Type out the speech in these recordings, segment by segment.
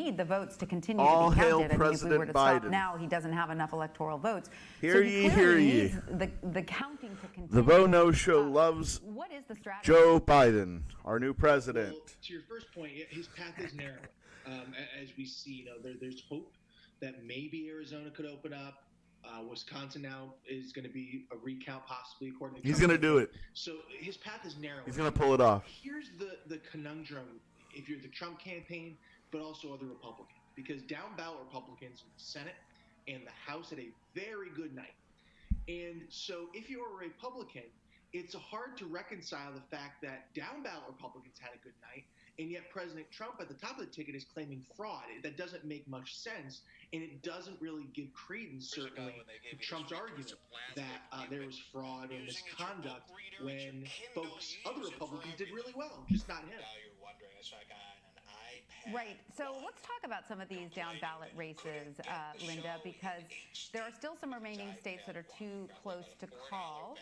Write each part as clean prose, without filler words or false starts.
need the votes to continue All to be hail counted. I mean, President if we were to stop Biden. now, he doesn't have enough electoral votes. Hear so ye, he hear clearly ye. needs the counting to continue. The Beau Knows Show loves what is the strategy? Joe Biden, our new president. Well, to your first point, his path is narrow. As we see, there's hope that maybe Arizona could open up. Wisconsin now is going to be a recount, possibly, according to He's Trump. going to do it. So his path is narrow. He's going to pull it off. Here's the conundrum, if you're the Trump campaign, but also other Republicans, because down ballot Republicans in the Senate and the House had a very good night. And so if you're a Republican, it's hard to reconcile the fact that down ballot Republicans had a good night, and yet President Trump at the top of the ticket is claiming fraud. That doesn't make much sense, and it doesn't really give credence, certainly, to Trump's argument that there was fraud or misconduct when other Republicans did really well, just not him. Right. So let's talk about some of these down ballot races, Linda, because there are still some remaining states that are too close to call.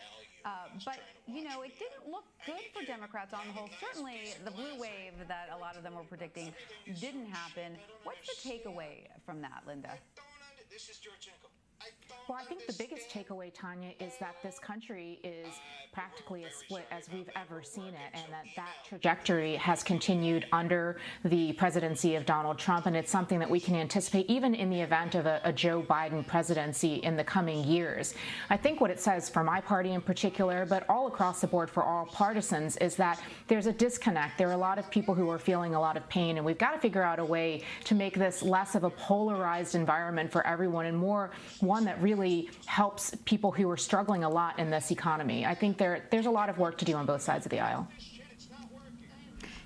But, it didn't look good for Democrats on the whole. Certainly the blue wave that a lot of them were predicting didn't happen. What's the takeaway from that, Linda? Well, I think the biggest takeaway, Tanya, is that this country is practically as split as we've ever seen it, and that trajectory has continued under the presidency of Donald Trump, and it's something that we can anticipate even in the event of a Joe Biden presidency in the coming years. I think what it says for my party in particular, but all across the board for all partisans, is that there's a disconnect. There are a lot of people who are feeling a lot of pain, and we've got to figure out a way to make this less of a polarized environment for everyone and more one that really helps people who are struggling a lot in this economy. I think there's a lot of work to do on both sides of the aisle.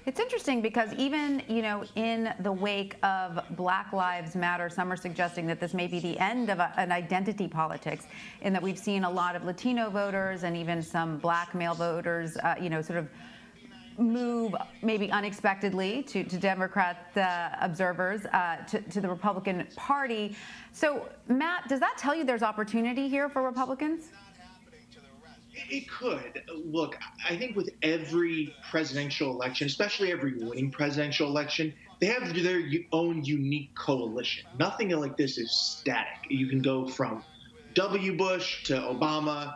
It's interesting because even, in the wake of Black Lives Matter, some are suggesting that this may be the end of an identity politics, in that we've seen a lot of Latino voters and even some black male voters, sort of move maybe unexpectedly to Democrat observers to the Republican Party. So, Matt, does that tell you there's opportunity here for Republicans? It could. Look, I think with every presidential election, especially every winning presidential election, they have their own unique coalition. Nothing like this is static. You can go from W. Bush to Obama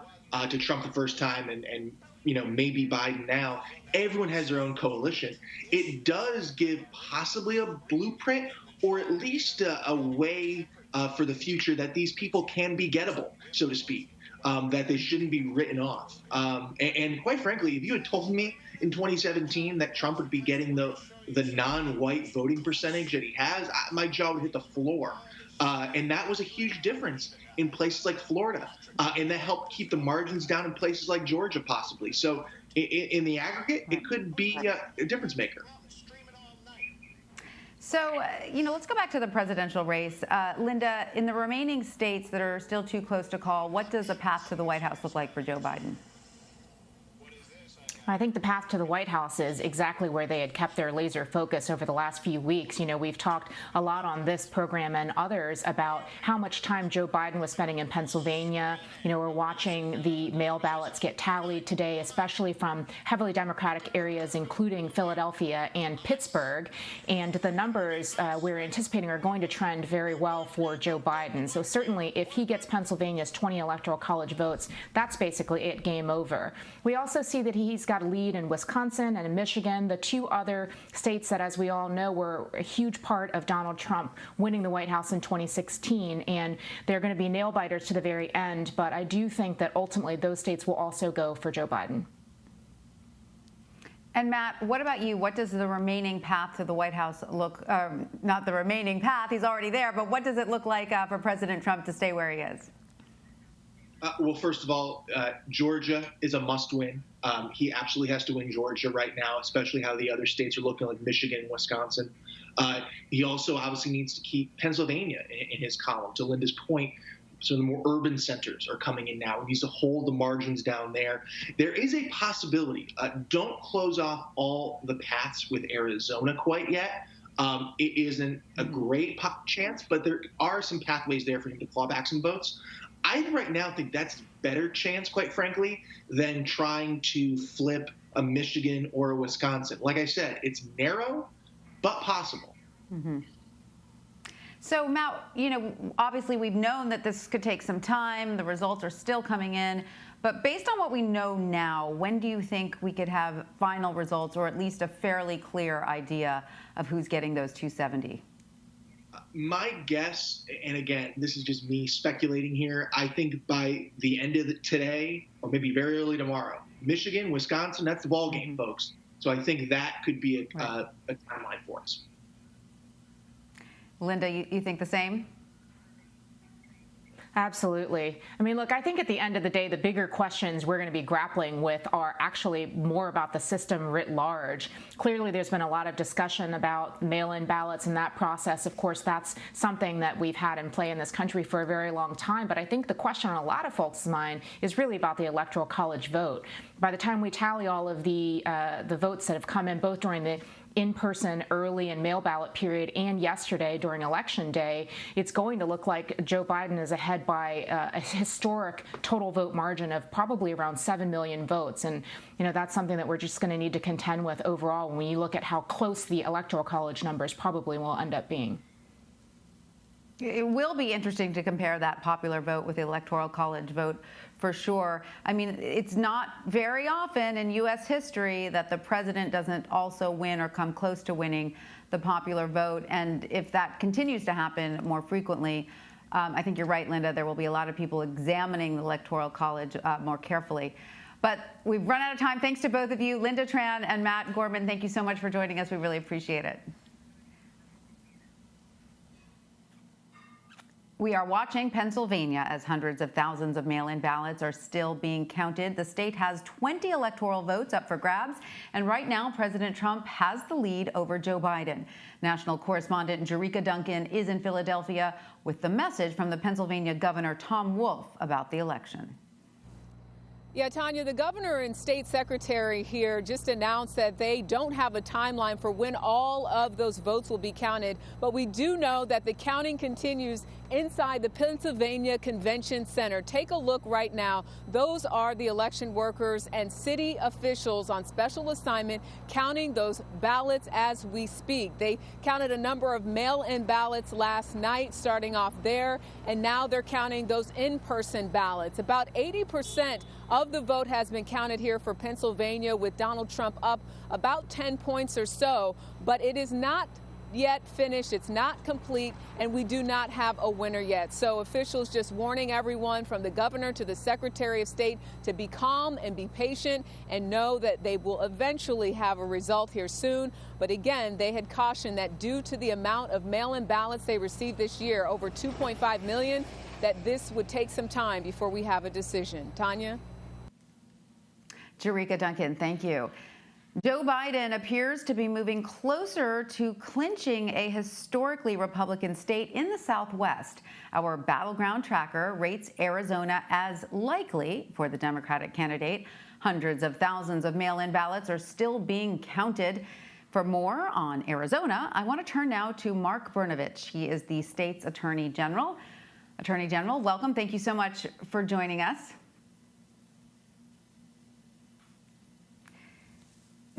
to Trump the first time and maybe Biden now. Everyone has their own coalition. It does give possibly a blueprint or at least a way for the future that these people can be gettable, so to speak, that they shouldn't be written off. And quite frankly, if you had told me in 2017 that Trump would be getting the non-white voting percentage that he has, my jaw would hit the floor. And that was a huge difference in places like Florida. And that helped keep the margins down in places like Georgia, possibly. So in the aggregate, it could be a difference maker. So, let's go back to the presidential race. Linda, in the remaining states that are still too close to call, what does a path to the White House look like for Joe Biden? I think the path to the White House is exactly where they had kept their laser focus over the last few weeks. We've talked a lot on this program and others about how much time Joe Biden was spending in Pennsylvania. We're watching the mail ballots get tallied today, especially from heavily Democratic areas, including Philadelphia and Pittsburgh. And the numbers we're anticipating are going to trend very well for Joe Biden. So certainly if he gets Pennsylvania's 20 electoral college votes, that's basically it, game over. We also see that he's got a lead in Wisconsin and in Michigan, the two other states that, as we all know, were a huge part of Donald Trump winning the White House in 2016. And they're going to be nail biters to the very end. But I do think that ultimately those states will also go for Joe Biden. And Matt, what about you? What does the remaining path to the White House look, not the remaining path, he's already there, but what does it look like for President Trump to stay where he is? Well, first of all, Georgia is a must-win. He absolutely has to win Georgia right now, especially how the other states are looking, like Michigan and Wisconsin. He also obviously needs to keep Pennsylvania in his column. To Linda's point, so the more urban centers are coming in now. He needs to hold the margins down there. There is a possibility. Don't close off all the paths with Arizona quite yet. It isn't a great chance, but there are some pathways there for him to claw back some votes. I right now think that's a better chance, quite frankly, than trying to flip a Michigan or a Wisconsin. Like I said, it's narrow, but possible. Mm-hmm. So, Matt, obviously we've known that this could take some time. The results are still coming in. But based on what we know now, when do you think we could have final results, or at least a fairly clear idea of who's getting those 270? My guess, and again, this is just me speculating here, I think by the end of today, or maybe very early tomorrow, Michigan, Wisconsin, that's the ball game, folks. So I think that could be a timeline for us. Linda, you think the same? Absolutely. I mean, look, I think at the end of the day, the bigger questions we're going to be grappling with are actually more about the system writ large. Clearly, there's been a lot of discussion about mail-in ballots and that process. Of course, that's something that we've had in play in this country for a very long time. But I think the question on a lot of folks' mind is really about the Electoral College vote. By the time we tally all of the votes that have come in, both during the in-person early and mail ballot period and yesterday during Election Day, it's going to look like Joe Biden is ahead by a historic total vote margin of probably around 7 million votes. And, that's something that we're just going to need to contend with overall when you look at how close the Electoral College numbers probably will end up being. It will be interesting to compare that popular vote with the Electoral College vote for sure. I mean, it's not very often in U.S. history that the president doesn't also win or come close to winning the popular vote. And if that continues to happen more frequently, I think you're right, Linda, there will be a lot of people examining the Electoral College more carefully. But we've run out of time. Thanks to both of you, Linda Tran and Matt Gorman. Thank you so much for joining us. We really appreciate it. We are watching Pennsylvania as hundreds of thousands of mail-in ballots are still being counted. The state has 20 electoral votes up for grabs, and right now President Trump has the lead over Joe Biden. National correspondent Jerika Duncan is in Philadelphia with the message from the Pennsylvania Governor Tom Wolf about the election. Yeah, Tanya, the governor and state secretary here just announced that they don't have a timeline for when all of those votes will be counted. But we do know that the counting continues inside the Pennsylvania Convention Center. Take a look right now. Those are the election workers and city officials on special assignment counting those ballots as we speak. They counted a number of mail-in ballots last night, starting off there, and now they're counting those in-person ballots. About 80% of the vote has been counted here for Pennsylvania, with Donald Trump up about 10 points or so, but it is not yet finished. It's not complete, and we do not have a winner yet. So officials just warning everyone from the governor to the Secretary of State to be calm and be patient and know that they will eventually have a result here soon. But again, they had cautioned that due to the amount of mail-in ballots they received this year, over 2.5 million, that this would take some time before we have a decision. Tanya? Jerika Duncan, thank you. Joe Biden appears to be moving closer to clinching a historically Republican state in the Southwest. Our battleground tracker rates Arizona as likely for the Democratic candidate. Hundreds of thousands of mail-in ballots are still being counted. For more on Arizona, I want to turn now to Mark Brnovich. He is the state's Attorney General. Attorney General, welcome. Thank you so much for joining us.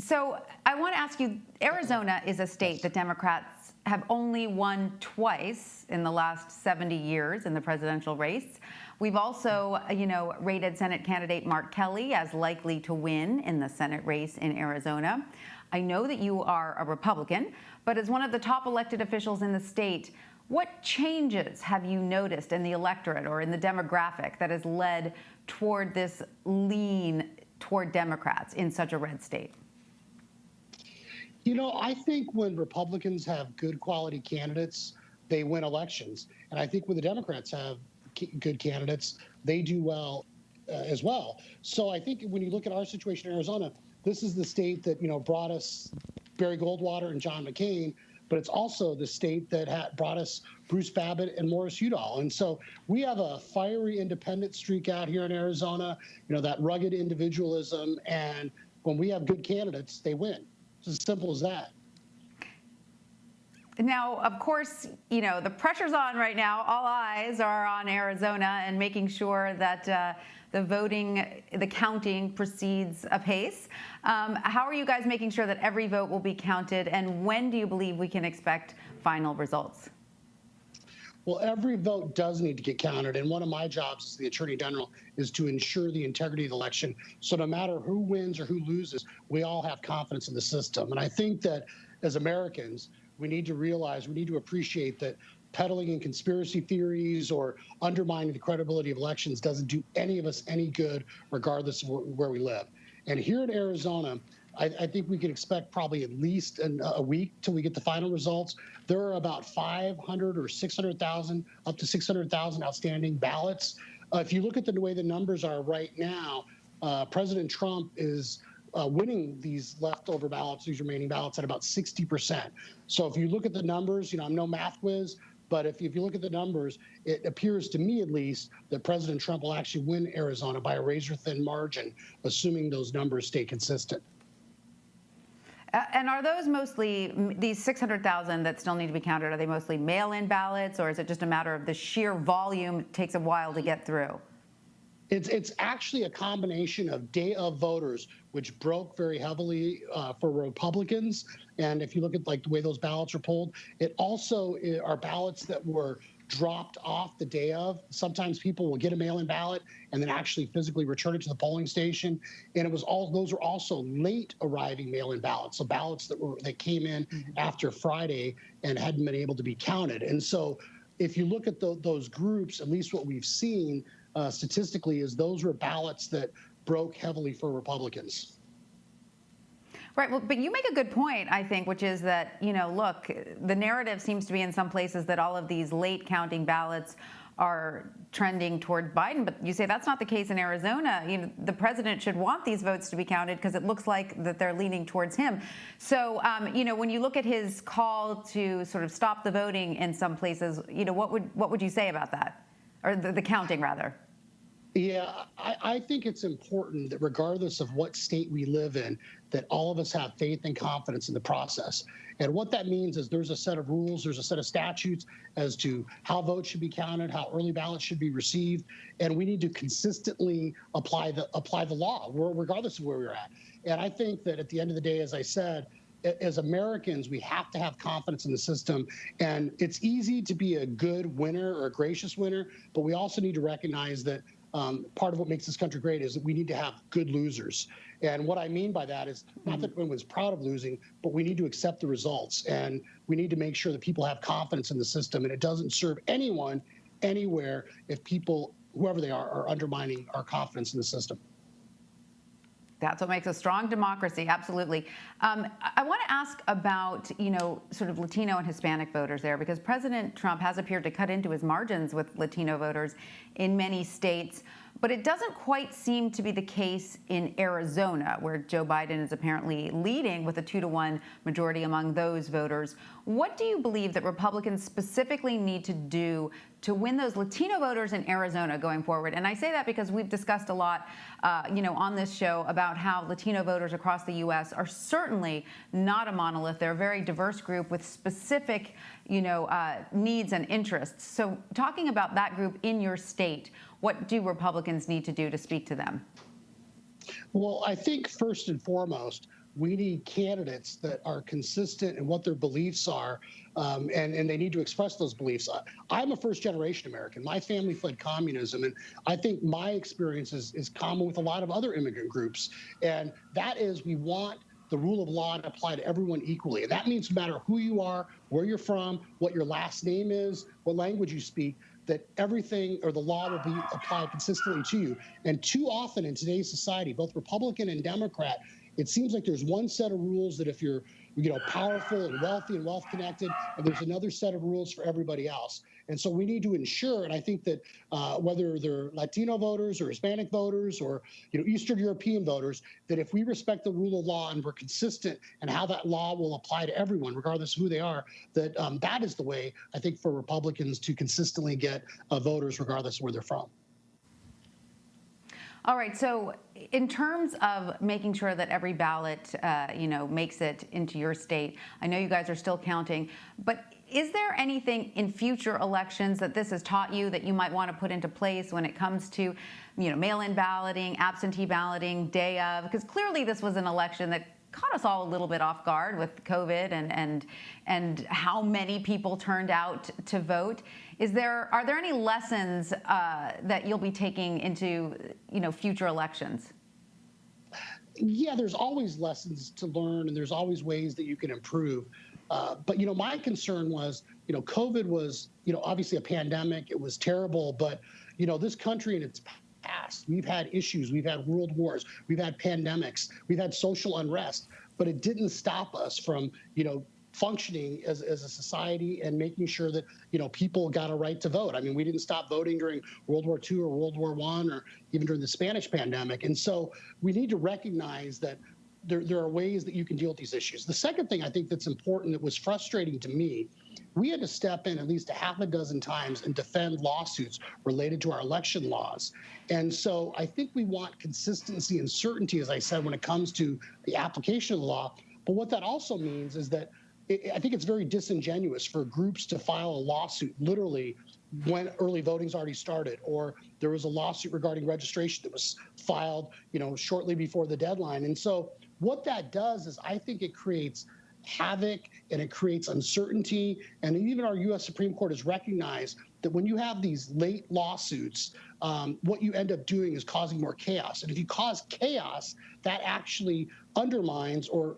So I want to ask you, Arizona is a state that Democrats have only won twice in the last 70 years in the presidential race. We've also, rated Senate candidate Mark Kelly as likely to win in the Senate race in Arizona. I know that you are a Republican, but as one of the top elected officials in the state, what changes have you noticed in the electorate or in the demographic that has led toward this lean toward Democrats in such a red state? I think when Republicans have good quality candidates, they win elections. And I think when the Democrats have good candidates, they do well as well. So I think when you look at our situation in Arizona, this is the state that, brought us Barry Goldwater and John McCain, but it's also the state that brought us Bruce Babbitt and Morris Udall. And so we have a fiery independent streak out here in Arizona, that rugged individualism. And when we have good candidates, they win. It's as simple as that. Now, of course, the pressure's on right now. All eyes are on Arizona and making sure that the counting proceeds apace. How are you guys making sure that every vote will be counted, and when do you believe we can expect final results? Well, every vote does need to get counted, and one of my jobs as the Attorney General is to ensure the integrity of the election. So no matter who wins or who loses, we all have confidence in the system. And I think that as Americans, we need to realize, we need to appreciate that peddling in conspiracy theories or undermining the credibility of elections doesn't do any of us any good, regardless of where we live. And here in Arizona, I think we can expect probably at least a week till we get the final results. There are about 500 or 600,000, up to 600,000 outstanding ballots. If you look at the way the numbers are right now, President Trump is winning these leftover ballots, these remaining ballots, at about 60%. So if you look at the numbers, I'm no math whiz, but if you look at the numbers, it appears to me at least that President Trump will actually win Arizona by a razor-thin margin, assuming those numbers stay consistent. And are those mostly, these 600,000 that still need to be counted, are they mostly mail-in ballots, or is it just a matter of the sheer volume takes a while to get through? It's actually a combination of day of voters, which broke very heavily for Republicans. And if you look at the way those ballots are pulled, it also are ballots that were dropped off the day of. Sometimes people will get a mail-in ballot and then actually physically return it to the polling station. And those were also late arriving mail-in ballots, so ballots that came in after Friday and hadn't been able to be counted. And so if you look at those groups, at least what we've seen statistically is those were ballots that broke heavily for Republicans. Right. Well, but you make a good point, I think, which is that, look, the narrative seems to be in some places that all of these late counting ballots are trending toward Biden. But you say that's not the case in Arizona. The president should want these votes to be counted because it looks like that they're leaning towards him. So, when you look at his call to sort of stop the voting in some places, what would you say about that? Or the counting, rather? Yeah, I think it's important that regardless of what state we live in, that all of us have faith and confidence in the process. And what that means is there's a set of rules, there's a set of statutes as to how votes should be counted, how early ballots should be received, and we need to consistently apply the law, regardless of where we're at. And I think that at the end of the day, as I said, as Americans, we have to have confidence in the system. And it's easy to be a good winner or a gracious winner, but we also need to recognize that part of what makes this country great is that we need to have good losers. And what I mean by that is not that everyone's proud of losing, but we need to accept the results. And we need to make sure that people have confidence in the system. And it doesn't serve anyone anywhere if people, whoever they are undermining our confidence in the system. That's what makes a strong democracy. Absolutely. I want to ask about, sort of Latino and Hispanic voters there, because President Trump has appeared to cut into his margins with Latino voters in many states. But it doesn't quite seem to be the case in Arizona, where Joe Biden is apparently leading with a 2-to-1 majority among those voters. What do you believe that Republicans specifically need to do to win those Latino voters in Arizona going forward? And I say that because we've discussed a lot, on this show about how Latino voters across the U.S. are certainly not a monolith. They're a very diverse group with specific, needs and interests. So talking about that group in your state, what do Republicans need to do to speak to them? Well, I think first and foremost, we need candidates that are consistent in what their beliefs are, and they need to express those beliefs. I'm a first-generation American. My family fled communism, and I think my experience is common with a lot of other immigrant groups, and that is we want the rule of law to apply to everyone equally. And that means no matter who you are, where you're from, what your last name is, what language you speak, that everything or the law will be applied consistently to you. And too often in today's society, both Republican and Democrat, it seems like there's one set of rules that if you're powerful and wealthy and wealth connected, and there's another set of rules for everybody else. And so we need to ensure, and I think that whether they're Latino voters or Hispanic voters or Eastern European voters, that if we respect the rule of law and we're consistent and how that law will apply to everyone, regardless of who they are, that that is the way, I think, for Republicans to consistently get voters regardless of where they're from. All right. So in terms of making sure that every ballot, makes it into your state, I know you guys are still counting, but is there anything in future elections that this has taught you that you might want to put into place when it comes to, mail-in balloting, absentee balloting, day of? Because clearly this was an election that caught us all a little bit off guard with COVID and how many people turned out to vote. Are there any lessons that you'll be taking into future elections? Yeah, there's always lessons to learn, and there's always ways that you can improve. But my concern was, COVID was, obviously a pandemic. It was terrible, but this country in its past, we've had issues, we've had world wars, we've had pandemics, we've had social unrest, but it didn't stop us from, functioning as a society and making sure that, people got a right to vote. I mean, we didn't stop voting during World War II or World War I or even during the Spanish pandemic. And so we need to recognize that there are ways that you can deal with these issues. The second thing I think that's important that was frustrating to me, we had to step in at least a half a dozen times and defend lawsuits related to our election laws. And so I think we want consistency and certainty, as I said, when it comes to the application of the law. But what that also means is that I think it's very disingenuous for groups to file a lawsuit literally when early voting's already started, or there was a lawsuit regarding registration that was filed, shortly before the deadline. And so what that does is I think it creates havoc and it creates uncertainty. And even our U.S. Supreme Court has recognized that when you have these late lawsuits, what you end up doing is causing more chaos. And if you cause chaos, that actually undermines or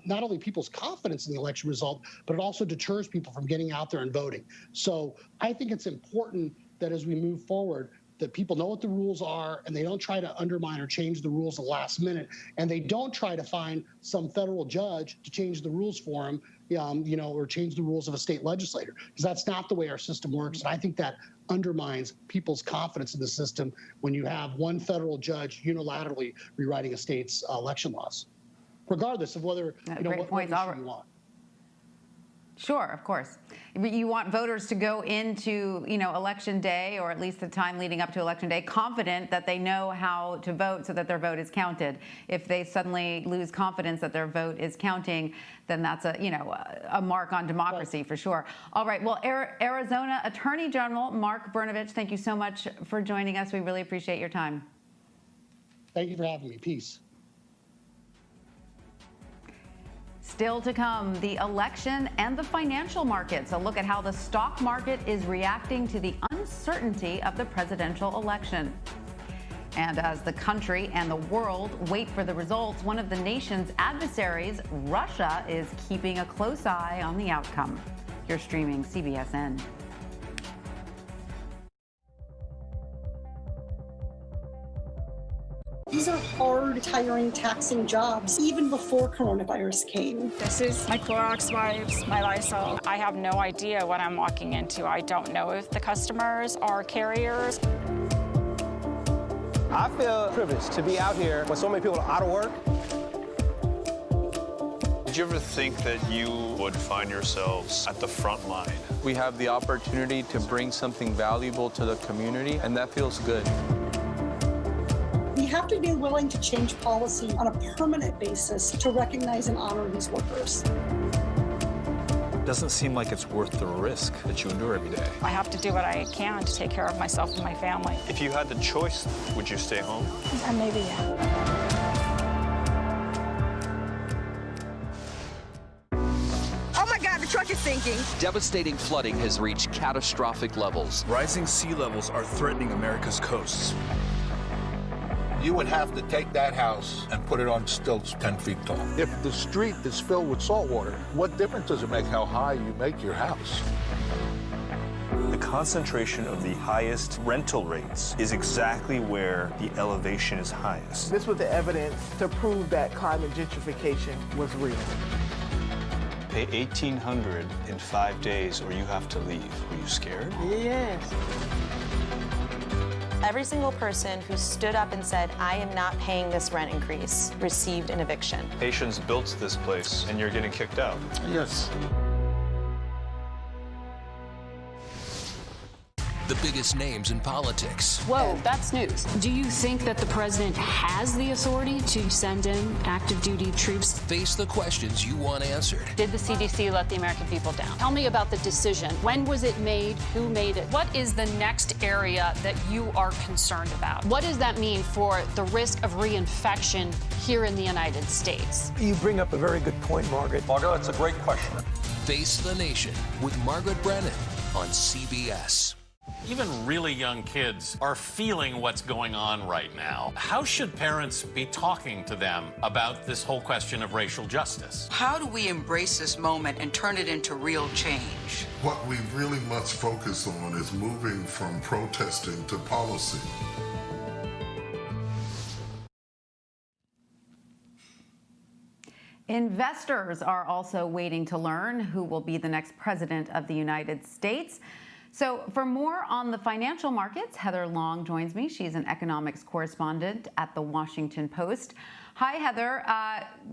not only people's confidence in the election result, but it also deters people from getting out there and voting. So I think it's important that as we move forward, that people know what the rules are and they don't try to undermine or change the rules at the last minute. And they don't try to find some federal judge to change the rules for them, or change the rules of a state legislator, because that's not the way our system works. And I think that undermines people's confidence in the system when you have one federal judge unilaterally rewriting a state's election laws, regardless of whether, what issue you want. Sure, of course. You want voters to go into, election day, or at least the time leading up to election day, confident that they know how to vote so that their vote is counted. If they suddenly lose confidence that their vote is counting, then that's a mark on democracy for sure. All right. Well, Arizona Attorney General Mark Brnovich, thank you so much for joining us. We really appreciate your time. Thank you for having me. Peace. Still to come, the election and the financial markets. A look at how the stock market is reacting to the uncertainty of the presidential election. And as the country and the world wait for the results, one of the nation's adversaries, Russia, is keeping a close eye on the outcome. You're streaming CBSN. These are hard, tiring, taxing jobs, even before coronavirus came. This is my Clorox wipes, my Lysol. I have no idea what I'm walking into. I don't know if the customers are carriers. I feel privileged to be out here when so many people are out of work. Did you ever think that you would find yourselves at the front line? We have the opportunity to bring something valuable to the community, and that feels good. We have to be willing to change policy on a permanent basis to recognize and honor these workers. Doesn't seem like it's worth the risk that you endure every day. I have to do what I can to take care of myself and my family. If you had the choice, would you stay home? Maybe, yeah. Oh my God, the truck is sinking. Devastating flooding has reached catastrophic levels. Rising sea levels are threatening America's coasts. You would have to take that house and put it on stilts 10 feet tall. If the street is filled with salt water, what difference does it make how high you make your house? The concentration of the highest rental rates is exactly where the elevation is highest. This was the evidence to prove that climate gentrification was real. Pay $1,800 in 5 days or you have to leave. Were you scared? Yes. Every single person who stood up and said, I am not paying this rent increase, received an eviction. Haitians built this place and you're getting kicked out. Yes. the biggest names in politics. Whoa, that's news. Do you think that the president has the authority to send in active duty troops? Face the questions you want answered. Did the CDC let the American people down? Tell me about the decision. When was it made? Who made it? What is the next area that you are concerned about? What does that mean for the risk of reinfection here in the United States? You bring up a very good point, Margaret. Margaret, that's a great question. Face the Nation with Margaret Brennan on CBS. Even really young kids are feeling what's going on right now. How should parents be talking to them about this whole question of racial justice? How do we embrace this moment and turn it into real change? What we really must focus on is moving from protesting to policy. Investors are also waiting to learn who will be the next president of the United States. So for more on the financial markets, Heather Long joins me. She's an economics correspondent at The Washington Post. Hi, Heather.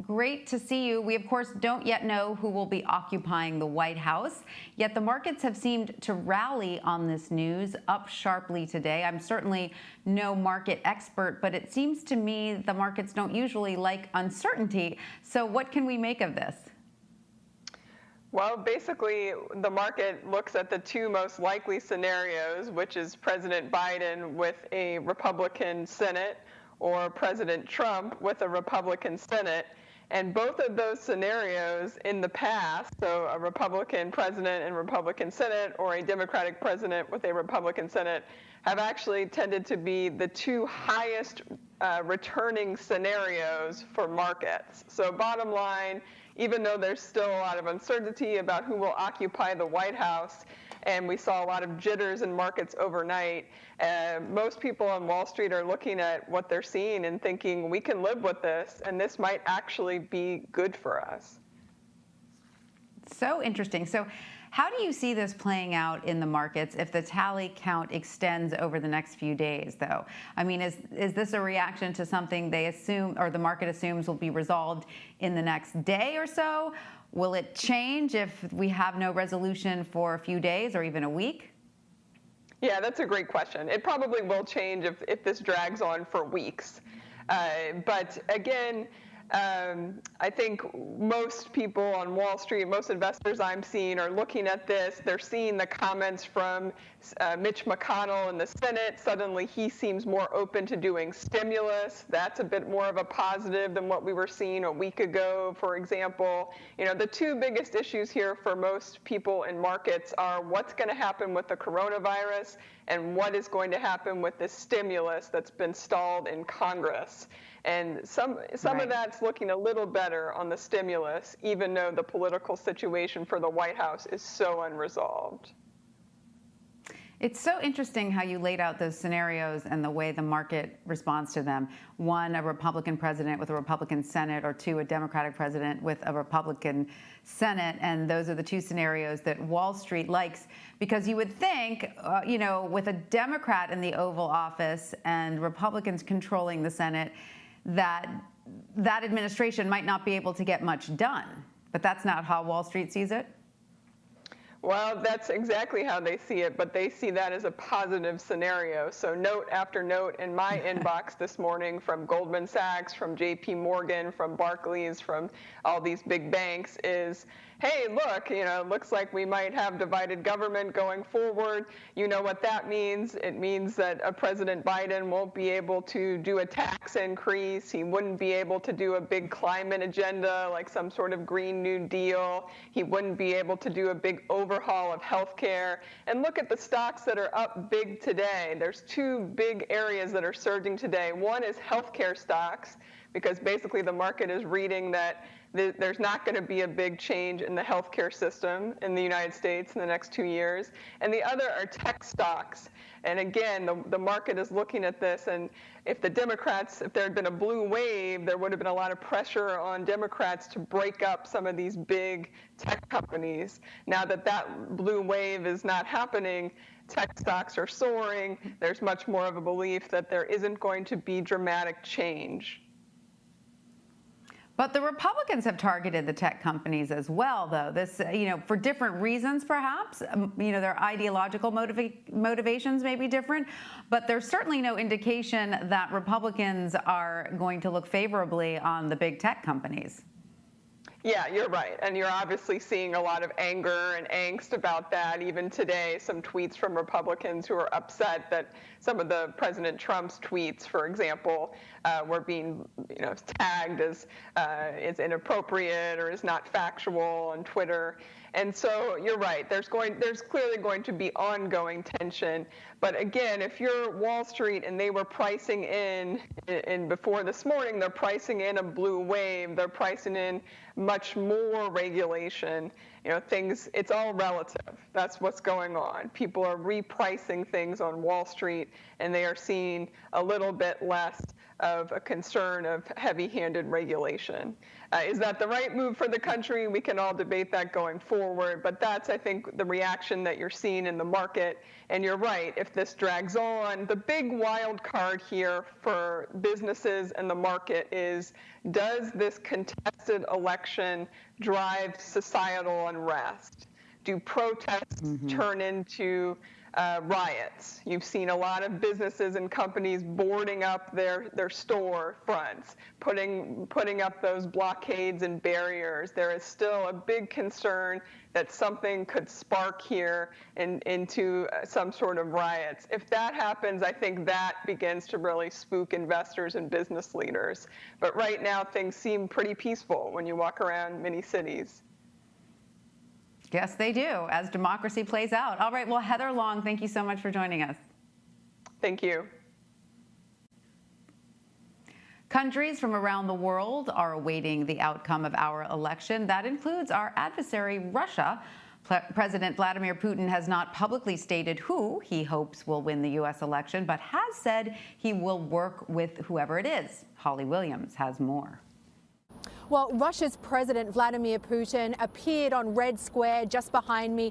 Great to see you. We, of course, don't yet know who will be occupying the White House, yet the markets have seemed to rally on this news, up sharply today. I'm certainly no market expert, but it seems to me the markets don't usually like uncertainty. So what can we make of this? Well, basically, the market looks at the two most likely scenarios, which is President Biden with a Republican Senate or President Trump with a Republican Senate. And both of those scenarios in the past, so a Republican president and Republican Senate or a Democratic president with a Republican Senate, have actually tended to be the two highest returning scenarios for markets. So bottom line, even though there's still a lot of uncertainty about who will occupy the White House, and we saw a lot of jitters in markets overnight, most people on Wall Street are looking at what they're seeing and thinking, we can live with this, and this might actually be good for us. So interesting. So how do you see this playing out in the markets if the tally count extends over the next few days, though? I mean, is this a reaction to something they assume, or the market assumes, will be resolved in the next day or so? Will it change if we have no resolution for a few days or even a week? Yeah, that's a great question. It probably will change if this drags on for weeks. But again, I think most people on Wall Street, most investors I'm seeing are looking at this. They're seeing the comments from Mitch McConnell in the Senate. Suddenly he seems more open to doing stimulus. That's a bit more of a positive than what we were seeing a week ago, for example. You know, the two biggest issues here for most people in markets are what's going to happen with the coronavirus and what is going to happen with this stimulus that's been stalled in Congress. And some of that's looking a little better on the stimulus, even though the political situation for the White House is so unresolved. It's so interesting how you laid out those scenarios and the way the market responds to them. One, a Republican president with a Republican Senate, or two, a Democratic president with a Republican Senate. And those are the two scenarios that Wall Street likes, because you would think, you know, with a Democrat in the Oval Office and Republicans controlling the Senate, that administration might not be able to get much done. But that's not how Wall Street sees it? Well, that's exactly how they see it, but they see that as a positive scenario. So note after note in my inbox this morning from Goldman Sachs, from JP Morgan, from Barclays, from all these big banks is, hey, look, you know, it looks like we might have divided government going forward. You know what that means? It means that President Biden won't be able to do a tax increase. He wouldn't be able to do a big climate agenda like some sort of Green New Deal. He wouldn't be able to do a big overhaul of healthcare. And look at the stocks that are up big today. There's two big areas that are surging today. One is healthcare stocks, because basically the market is reading that there's not going to be a big change in the healthcare system in the United States in the next 2 years. And the other are tech stocks. And again, the market is looking at this, and if the Democrats, if there had been a blue wave, there would have been a lot of pressure on Democrats to break up some of these big tech companies. Now that that blue wave is not happening, tech stocks are soaring. There's much more of a belief that there isn't going to be dramatic change. But the Republicans have targeted the tech companies as well, though. This, for different reasons, perhaps. Their ideological motivations may be different, but there's certainly no indication that Republicans are going to look favorably on the big tech companies. Yeah, you're right. And you're obviously seeing a lot of anger and angst about that. Even today, some tweets from Republicans who are upset that some of the President Trump's tweets, for example, were being tagged as inappropriate or as not factual on Twitter. And so you're right. There's clearly going to be ongoing tension. But again, if you're Wall Street and they were pricing in before this morning, they're pricing in a blue wave. They're pricing in much more regulation. Things, it's all relative. That's what's going on. People are repricing things on Wall Street, and they are seeing a little bit less of a concern of heavy-handed regulation. Is that the right move for the country? We can all debate that going forward, but that's, I think, the reaction that you're seeing in the market. And you're right, if this drags on, the big wild card here for businesses and the market is, does this contested election drive societal unrest? Do protests turn into riots? You've seen a lot of businesses and companies boarding up their store fronts, putting up those blockades and barriers. There is still a big concern that something could spark here into some sort of riots. If that happens, I think that begins to really spook investors and business leaders. But right now, things seem pretty peaceful when you walk around many cities. Yes, they do, as democracy plays out. All right, well, Heather Long, thank you so much for joining us. Thank you. Countries from around the world are awaiting the outcome of our election. That includes our adversary, Russia. President Vladimir Putin has not publicly stated who he hopes will win the U.S. election, but has said he will work with whoever it is. Holly Williams has more. Well, Russia's President Vladimir Putin appeared on Red Square just behind me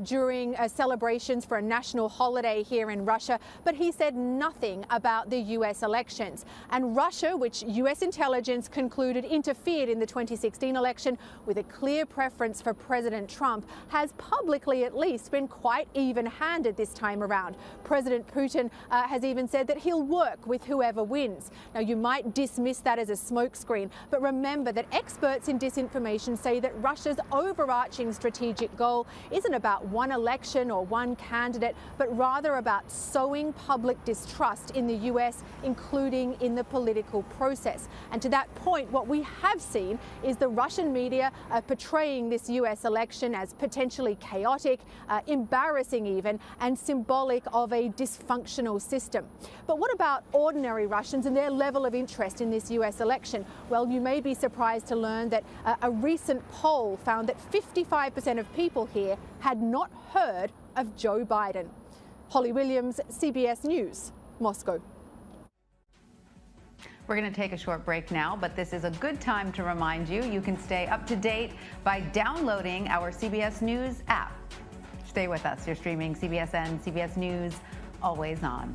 during celebrations for a national holiday here in Russia, but he said nothing about the U.S. elections. And Russia, which U.S. intelligence concluded interfered in the 2016 election with a clear preference for President Trump, has publicly at least been quite even-handed this time around. President Putin has even said that he'll work with whoever wins. Now, you might dismiss that as a smokescreen, but remember that experts in disinformation say that Russia's overarching strategic goal isn't about one election or one candidate, but rather about sowing public distrust in the U.S., including in the political process. And to that point, what we have seen is the Russian media portraying this U.S. election as potentially chaotic, embarrassing even, and symbolic of a dysfunctional system. But what about ordinary Russians and their level of interest in this U.S. election? Well, you may be surprised to learn that a recent poll found that 55% of people here had not heard of Joe Biden. Holly Williams, CBS News, Moscow. We're going to take a short break now, but this is a good time to remind you can stay up to date by downloading our CBS News app. Stay with us. You're streaming CBSN, CBS News, always on.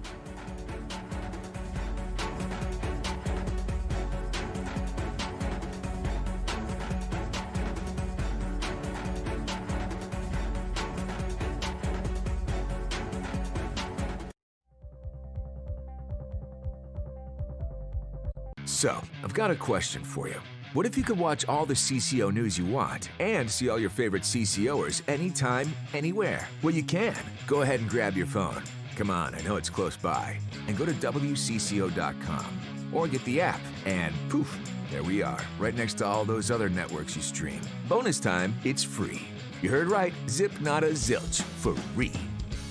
So, I've got a question for you. What if you could watch all the CCO news you want and see all your favorite CCOers anytime, anywhere? Well, you can. Go ahead and grab your phone. Come on, I know it's close by. And go to WCCO.com or get the app and poof, there we are, right next to all those other networks you stream. Bonus time, it's free. You heard right, zip nada zilch, for free.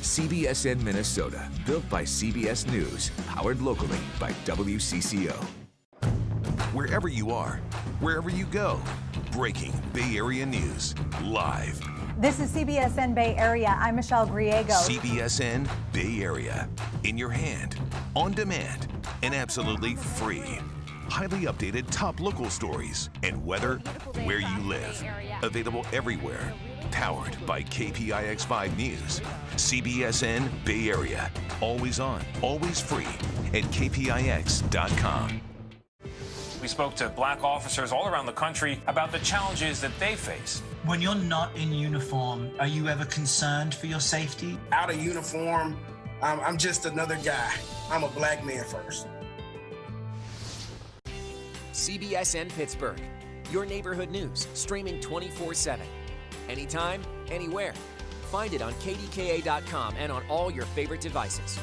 CBSN Minnesota, built by CBS News, powered locally by WCCO. Wherever you are, wherever you go, breaking Bay Area news, live. This is CBSN Bay Area. I'm Michelle Griego. CBSN Bay Area. In your hand, on demand, and absolutely free. Highly updated top local stories and weather where you live. Available everywhere. Powered by KPIX5 News. CBSN Bay Area. Always on, always free at KPIX.com. We spoke to black officers all around the country about the challenges that they face. When you're not in uniform, are you ever concerned for your safety? Out of uniform, I'm just another guy. I'm a black man first. CBSN Pittsburgh, your neighborhood news, streaming 24/7. Anytime, anywhere. Find it on kdka.com and on all your favorite devices.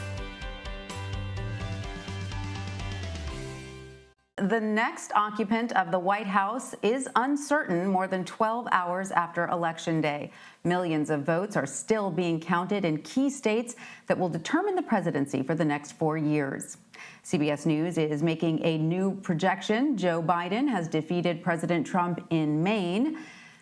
The next occupant of the White House is uncertain more than 12 hours after Election Day. Millions of votes are still being counted in key states that will determine the presidency for the next 4 years. CBS News is making a new projection. Joe Biden has defeated President Trump in Maine.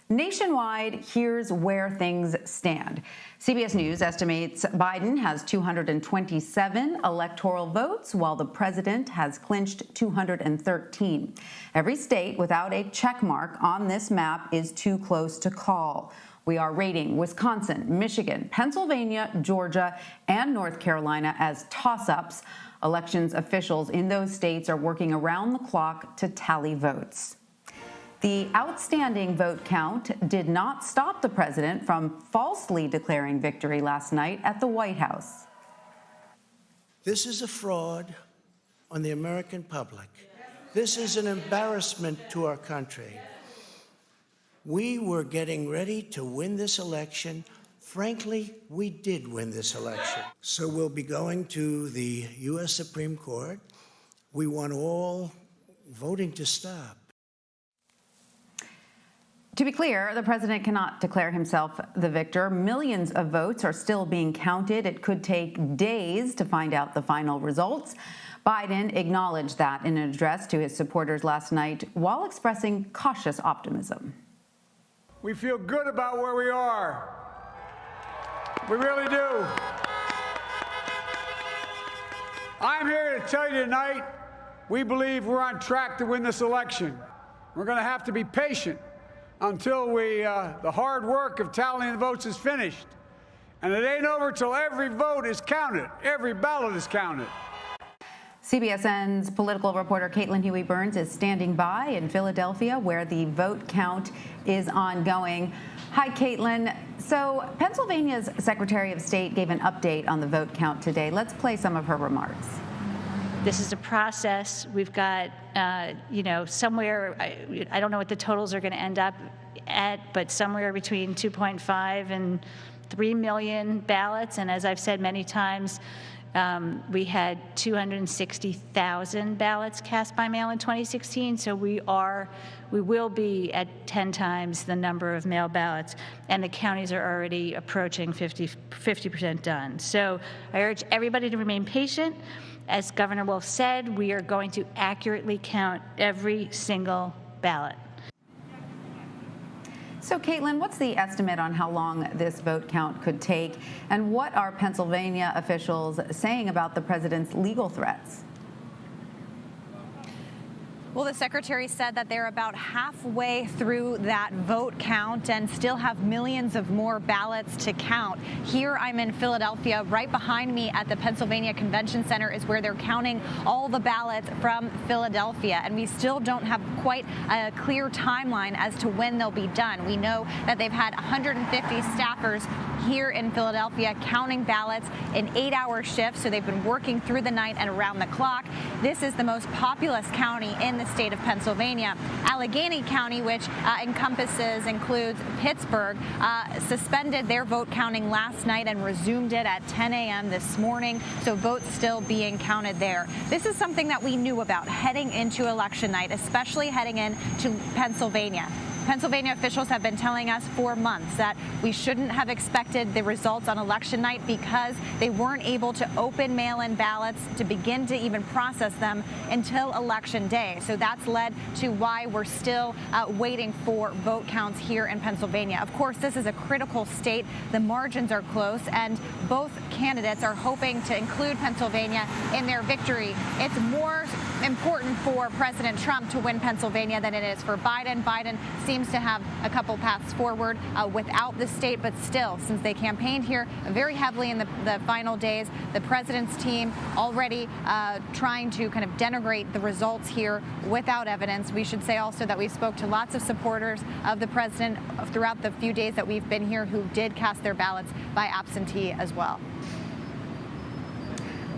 Nationwide, here's where things stand. CBS News estimates Biden has 227 electoral votes, while the president has clinched 213. Every state without a check mark on this map is too close to call. We are rating Wisconsin, Michigan, Pennsylvania, Georgia, and North Carolina as toss-ups. Elections officials in those states are working around the clock to tally votes. The outstanding vote count did not stop the president from falsely declaring victory last night at the White House. This is a fraud on the American public. This is an embarrassment to our country. We were getting ready to win this election. Frankly, we did win this election. So we'll be going to the U.S. Supreme Court. We want all voting to stop. To be clear, the president cannot declare himself the victor. Millions of votes are still being counted. It could take days to find out the final results. Biden acknowledged that in an address to his supporters last night while expressing cautious optimism. We feel good about where we are. We really do. I'm here to tell you tonight, we believe we're on track to win this election. We're going to have to be patient until the hard work of tallying the votes is finished. And it ain't over till every vote is counted. Every ballot is counted. CBSN's political reporter Caitlin Huey-Burns is standing by in Philadelphia, where the vote count is ongoing. Hi, Caitlin. So Pennsylvania's Secretary of State gave an update on the vote count today. Let's play some of her remarks. This is a process. We've got, somewhere, I don't know what the totals are going to end up at, but somewhere between 2.5 and 3 million ballots. And as I've said many times, we had 260,000 ballots cast by mail in 2016. So we will be at 10 times the number of mail ballots, and the counties are already approaching 50% done. So I urge everybody to remain patient. As Governor Wolf said, we are going to accurately count every single ballot. So, Caitlin, what's the estimate on how long this vote count could take? And what are Pennsylvania officials saying about the president's legal threats? Well, the secretary said that they're about halfway through that vote count and still have millions of more ballots to count. Here I'm in Philadelphia. Right behind me at the Pennsylvania Convention Center is where they're counting all the ballots from Philadelphia. And we still don't have quite a clear timeline as to when they'll be done. We know that they've had 150 staffers here in Philadelphia counting ballots in 8-hour shifts. So they've been working through the night and around the clock. This is the most populous county in the state of Pennsylvania. Allegheny County, which includes Pittsburgh, suspended their vote counting last night and resumed it at 10 a.m. this morning. So votes still being counted there. This is something that we knew about heading into election night, especially heading into Pennsylvania. Pennsylvania officials have been telling us for months that we shouldn't have expected the results on election night because they weren't able to open mail-in ballots to begin to even process them until election day. So that's led to why we're still waiting for vote counts here in Pennsylvania. Of course, this is a critical state. The margins are close, and both candidates are hoping to include Pennsylvania in their victory. It's more important for President Trump to win Pennsylvania than it is for Biden. Biden seems to have a couple paths forward without the state, but still, since they campaigned here very heavily in the final days, the president's team already trying to kind of denigrate the results here without evidence. We should say also that we spoke to lots of supporters of the president throughout the few days that we've been here who did cast their ballots by absentee as well.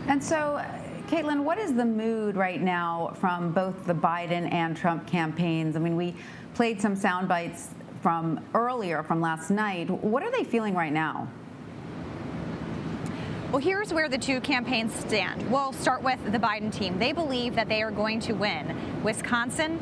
And so, Caitlin, what is the mood right now from both the Biden and Trump campaigns? I mean, we played some sound bites from earlier, from last night. What are they feeling right now? Well, here's where the two campaigns stand. We'll start with the Biden team. They believe that they are going to win Wisconsin,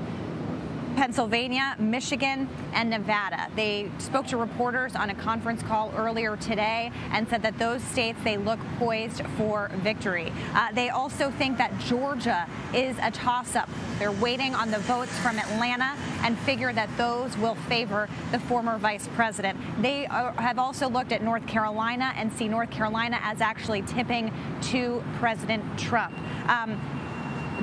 Pennsylvania, Michigan, and Nevada. They spoke to reporters on a conference call earlier today and said that those states, they look poised for victory. They also think that Georgia is a toss-up. They're waiting on the votes from Atlanta and figure that those will favor the former vice president. They have also looked at North Carolina and see North Carolina as actually tipping to President Trump.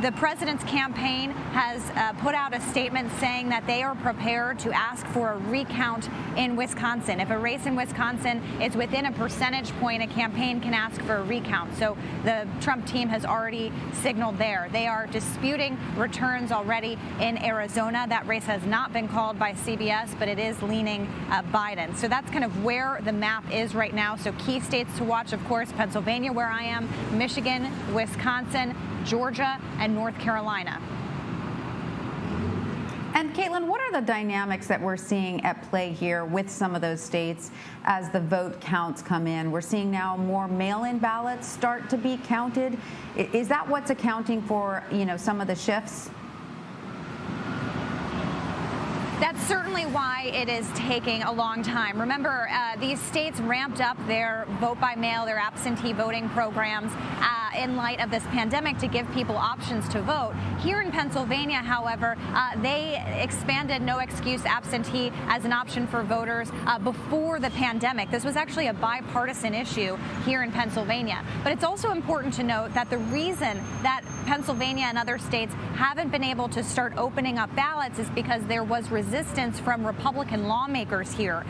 The president's campaign has put out a statement saying that they are prepared to ask for a recount in Wisconsin. If a race in Wisconsin is within a percentage point, a campaign can ask for a recount. So the Trump team has already signaled there. They are disputing returns already in Arizona. That race has not been called by CBS, but it is leaning Biden. So that's kind of where the map is right now. So key states to watch, of course, Pennsylvania, where I am, Michigan, Wisconsin, Georgia, and North Carolina. And Caitlin, what are the dynamics that we're seeing at play here with some of those states as the vote counts come in? We're seeing now more mail-in ballots start to be counted. Is that what's accounting for, some of the shifts? That's certainly why it is taking a long time. Remember, these states ramped up their vote by mail, their absentee voting programs in light of this pandemic to give people options to vote. Here in Pennsylvania, however, they expanded no excuse absentee as an option for voters before the pandemic. This was actually a bipartisan issue here in Pennsylvania. But it's also important to note that the reason that Pennsylvania and other states haven't been able to start opening up ballots is because there was resistance from Republican lawmakers here.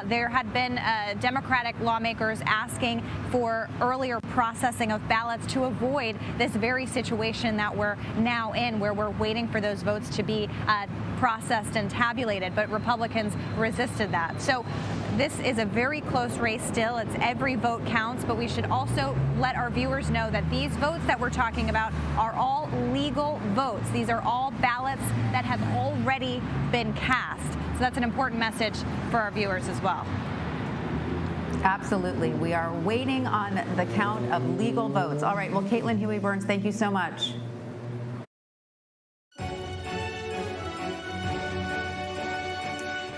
There had been Democratic lawmakers asking for earlier processing of ballots to avoid this very situation that we're now in, where we're waiting for those votes to be processed and tabulated, but Republicans resisted that. So this is a very close race still. It's every vote counts, but we should also let our viewers know that these votes that we're talking about are all legal votes. These are all ballots that have already been cast. So that's an important message for our viewers as well. Absolutely. We are waiting on the count of legal votes. All right. Well, Caitlin Huey-Burns, thank you so much.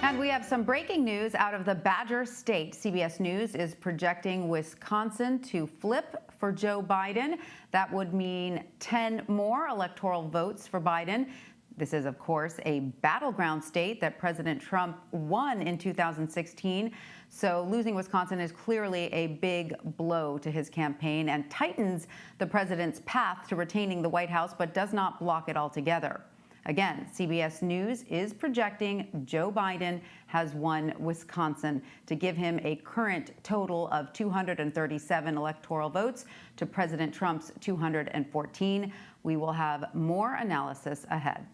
And we have some breaking news out of the Badger State. CBS News is projecting Wisconsin to flip for Joe Biden. That would mean 10 more electoral votes for Biden. This is, of course, a battleground state that President Trump won in 2016. So losing Wisconsin is clearly a big blow to his campaign and tightens the president's path to retaining the White House, but does not block it altogether. Again, CBS News is projecting Joe Biden has won Wisconsin to give him a current total of 237 electoral votes to President Trump's 214. We will have more analysis ahead.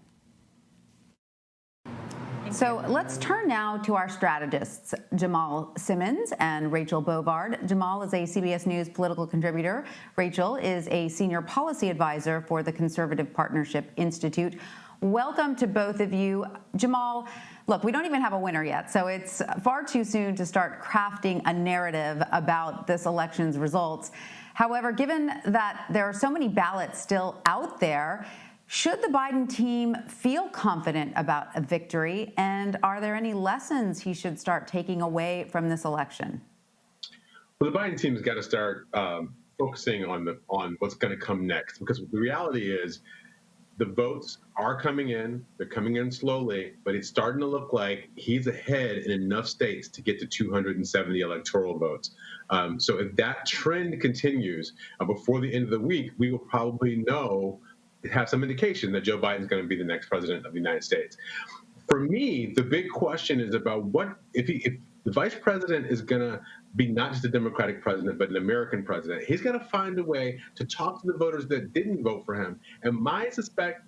So let's turn now to our strategists, Jamal Simmons and Rachel Bovard. Jamal is a CBS News political contributor. Rachel is a senior policy advisor for the Conservative Partnership Institute. Welcome to both of you. Jamal, look, we don't even have a winner yet, so it's far too soon to start crafting a narrative about this election's results. However, given that there are so many ballots still out there, should the Biden team feel confident about a victory? And are there any lessons he should start taking away from this election? Well, the Biden team's got to start focusing on what's going to come next, because the reality is the votes are coming in. They're coming in slowly, but it's starting to look like he's ahead in enough states to get to 270 electoral votes. So if that trend continues before the end of the week, we will probably know have some indication that Joe Biden is going to be the next president of the United States. For me, the big question is about what if the vice president is going to be not just a Democratic president, but an American president. He's going to find a way to talk to the voters that didn't vote for him. And my suspect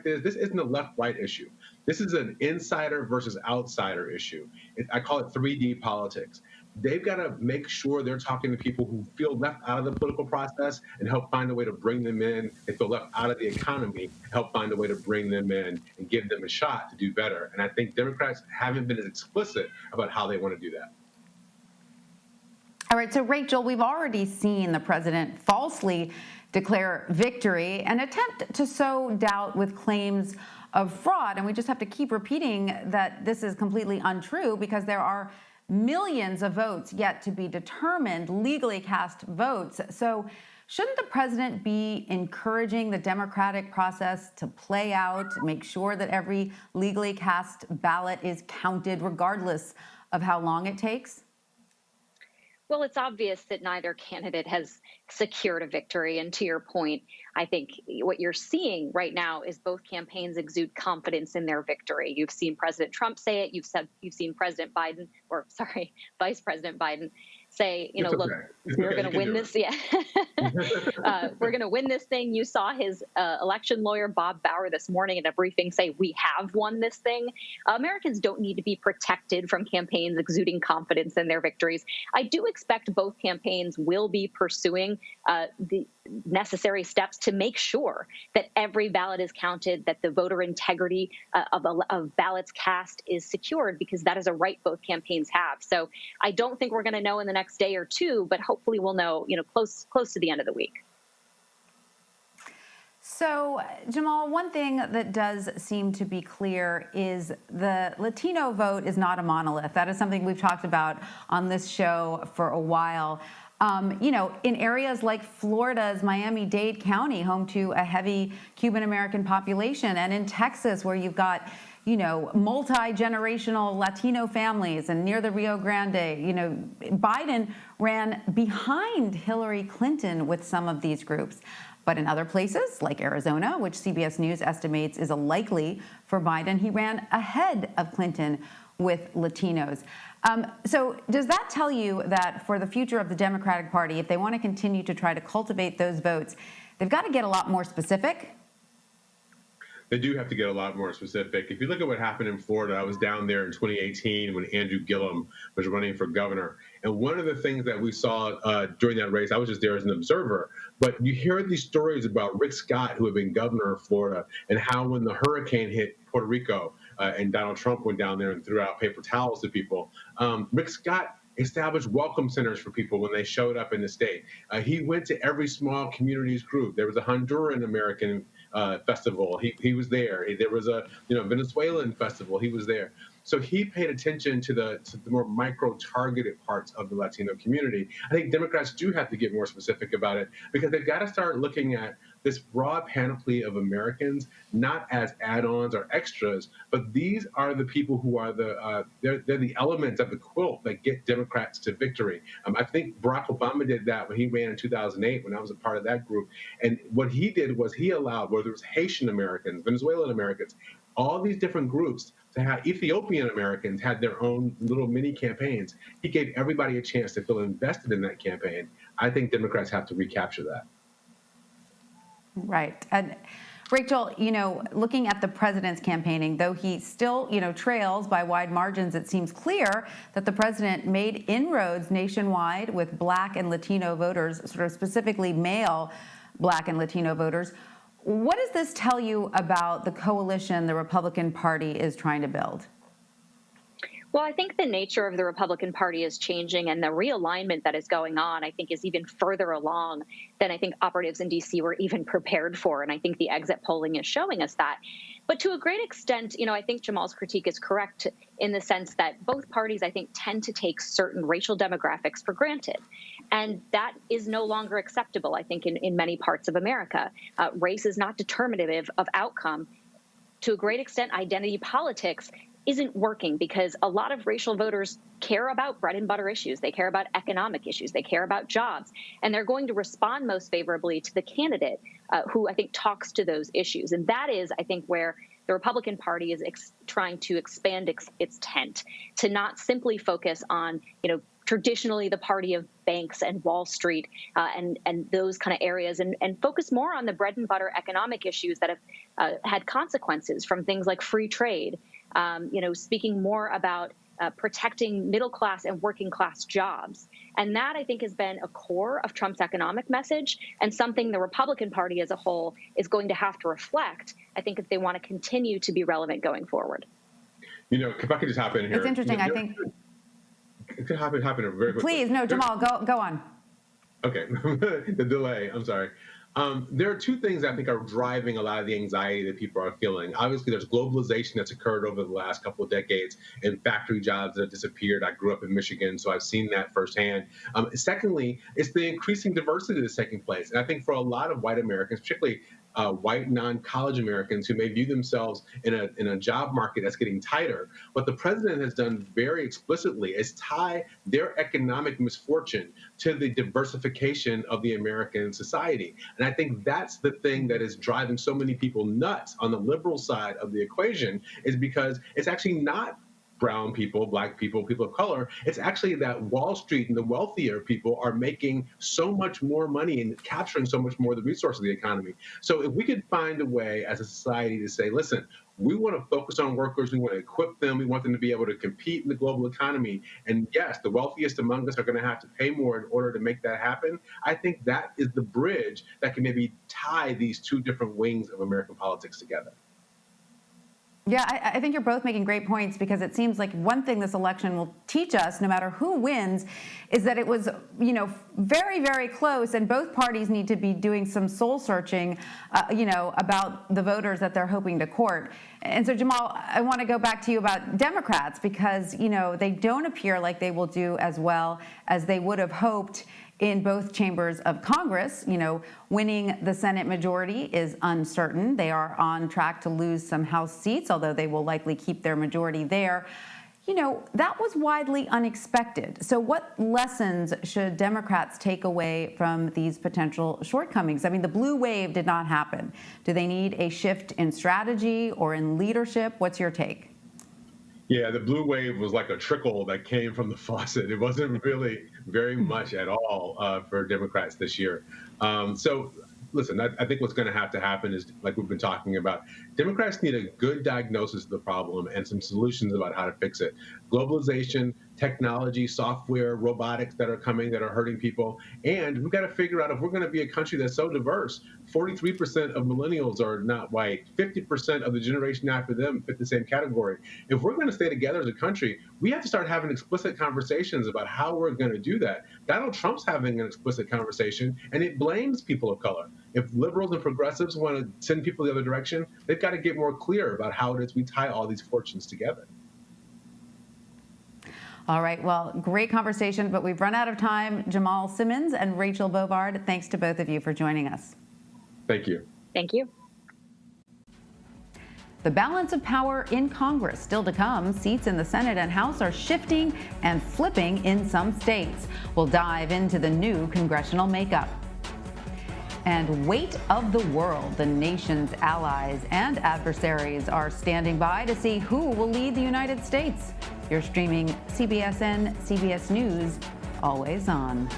is this isn't a left-right issue. This is an insider versus outsider issue. I call it 3D politics. They've got to make sure they're talking to people who feel left out of the political process and help find a way to bring them in. They feel left out of the economy, help find a way to bring them in and give them a shot to do better. And I think Democrats haven't been as explicit about how they want to do that. All right, so Rachel, we've already seen the president falsely declare victory and attempt to sow doubt with claims of fraud. And we just have to keep repeating that this is completely untrue because there are millions of votes yet to be determined, legally cast votes. So shouldn't the president be encouraging the democratic process to play out, make sure that every legally cast ballot is counted regardless of how long it takes? Well, it's obvious that neither candidate has secured a victory. And to your point, I think what you're seeing right now is both campaigns exude confidence in their victory. You've seen President Trump say it. You've seen Vice President Biden say, look, we're going to win this. Yeah, we're going to win this thing. You saw his election lawyer, Bob Bauer, this morning in a briefing say, we have won this thing. Americans don't need to be protected from campaigns exuding confidence in their victories. I do expect both campaigns will be pursuing the necessary steps to make sure that every ballot is counted, that the voter integrity of ballots cast is secured, because that is a right both campaigns have. So I don't think we're going to know in the next day or two, but hopefully we'll know, close to the end of the week. So, Jamal, one thing that does seem to be clear is the Latino vote is not a monolith. That is something we've talked about on this show for a while. In areas like Florida's Miami-Dade County, home to a heavy Cuban-American population, and in Texas, where you've got, multi-generational Latino families, and near the Rio Grande, Biden ran behind Hillary Clinton with some of these groups. But in other places, like Arizona, which CBS News estimates is likely for Biden, he ran ahead of Clinton with Latinos. So does that tell you that for the future of the Democratic Party, if they want to continue to try to cultivate those votes, they've got to get a lot more specific? They do have to get a lot more specific. If you look at what happened in Florida, I was down there in 2018 when Andrew Gillum was running for governor. And one of the things that we saw during that race, I was just there as an observer, but you hear these stories about Rick Scott, who had been governor of Florida, and how when the hurricane hit Puerto Rico and Donald Trump went down there and threw out paper towels to people, Rick Scott established welcome centers for people when they showed up in the state. He went to every small communities group. There was a Honduran American festival. He was there. There was a Venezuelan festival. He was there. So he paid attention to the more micro-targeted parts of the Latino community. I think Democrats do have to get more specific about it, because they've got to start looking at this broad panoply of Americans, not as add-ons or extras, but these are the people who are they're the elements of the quilt that get Democrats to victory. I think Barack Obama did that when he ran in 2008, when I was a part of that group. And what he did was he allowed, whether it was Haitian Americans, Venezuelan Americans, all these different groups to have. Ethiopian Americans had their own little mini campaigns. He gave everybody a chance to feel invested in that campaign. I think Democrats have to recapture that. Right. And Rachel, looking at the president's campaigning, though he still, trails by wide margins, it seems clear that the president made inroads nationwide with Black and Latino voters, sort of specifically male Black and Latino voters. What does this tell you about the coalition the Republican Party is trying to build? Well, I think the nature of the Republican Party is changing, and the realignment that is going on, I think, is even further along than I think operatives in D.C. were even prepared for. And I think the exit polling is showing us that. But to a great extent, I think Jamal's critique is correct in the sense that both parties, I think, tend to take certain racial demographics for granted. And that is no longer acceptable, I think, in many parts of America. Race is not determinative of outcome. To a great extent, identity politics isn't working because a lot of racial voters care about bread and butter issues. They care about economic issues. They care about jobs. And they're going to respond most favorably to the candidate who I think talks to those issues. And that is, I think, where the Republican Party is trying to expand its tent, to not simply focus on, traditionally the party of banks and Wall Street and those kind of areas, and focus more on the bread and butter economic issues that have had consequences from things like free trade, speaking more about protecting middle class and working class jobs. And that, I think, has been a core of Trump's economic message, and something the Republican Party as a whole is going to have to reflect, I think, if they want to continue to be relevant going forward. If I could just hop in here. It's interesting, I think. It could happen very quickly. Please, no, Jamal, go on. Okay, the delay, I'm sorry. There are two things I think are driving a lot of the anxiety that people are feeling. Obviously, there's globalization that's occurred over the last couple of decades and factory jobs that have disappeared. I grew up in Michigan, so I've seen that firsthand. Secondly, it's the increasing diversity that's taking place. And I think for a lot of white Americans, particularly white non-college Americans who may view themselves in a job market that's getting tighter, what the president has done very explicitly is tie their economic misfortune to the diversification of the American society. And I think that's the thing that is driving so many people nuts on the liberal side of the equation, is because it's actually not brown people, black people, people of color. It's actually that Wall Street and the wealthier people are making so much more money and capturing so much more of the resources of the economy. So if we could find a way as a society to say, listen, we want to focus on workers, we want to equip them, we want them to be able to compete in the global economy. And yes, the wealthiest among us are going to have to pay more in order to make that happen. I think that is the bridge that can maybe tie these two different wings of American politics together. Yeah, I think you're both making great points, because it seems like one thing this election will teach us, no matter who wins, is that it was, very, very close, and both parties need to be doing some soul searching, about the voters that they're hoping to court. And so, Jamal, I want to go back to you about Democrats, because, they don't appear like they will do as well as they would have hoped in both chambers of Congress. Winning the Senate majority is uncertain. They are on track to lose some House seats, although they will likely keep their majority there. That was widely unexpected. So what lessons should Democrats take away from these potential shortcomings? I mean, the blue wave did not happen. Do they need a shift in strategy or in leadership? What's your take? Yeah, the blue wave was like a trickle that came from the faucet. It wasn't really very much at all for Democrats this year. So listen, I think what's going to have to happen is, like we've been talking about, Democrats need a good diagnosis of the problem and some solutions about how to fix it. Globalization, technology, software, robotics that are coming that are hurting people. And we've got to figure out, if we're going to be a country that's so diverse, 43% of millennials are not white, 50% of the generation after them fit the same category. If we're going to stay together as a country, we have to start having explicit conversations about how we're going to do that. Donald Trump's having an explicit conversation, and it blames people of color. If liberals and progressives want to send people the other direction, they've got to get more clear about how it is we tie all these fortunes together. All right, well, great conversation, but we've run out of time. Jamal Simmons and Rachel Bovard, thanks to both of you for joining us. Thank you. Thank you. The balance of power in Congress still to come. Seats in the Senate and House are shifting and flipping in some states. We'll dive into the new congressional makeup. And weight of the world. The nation's allies and adversaries are standing by to see who will lead the United States. You're streaming CBSN, CBS News, always on.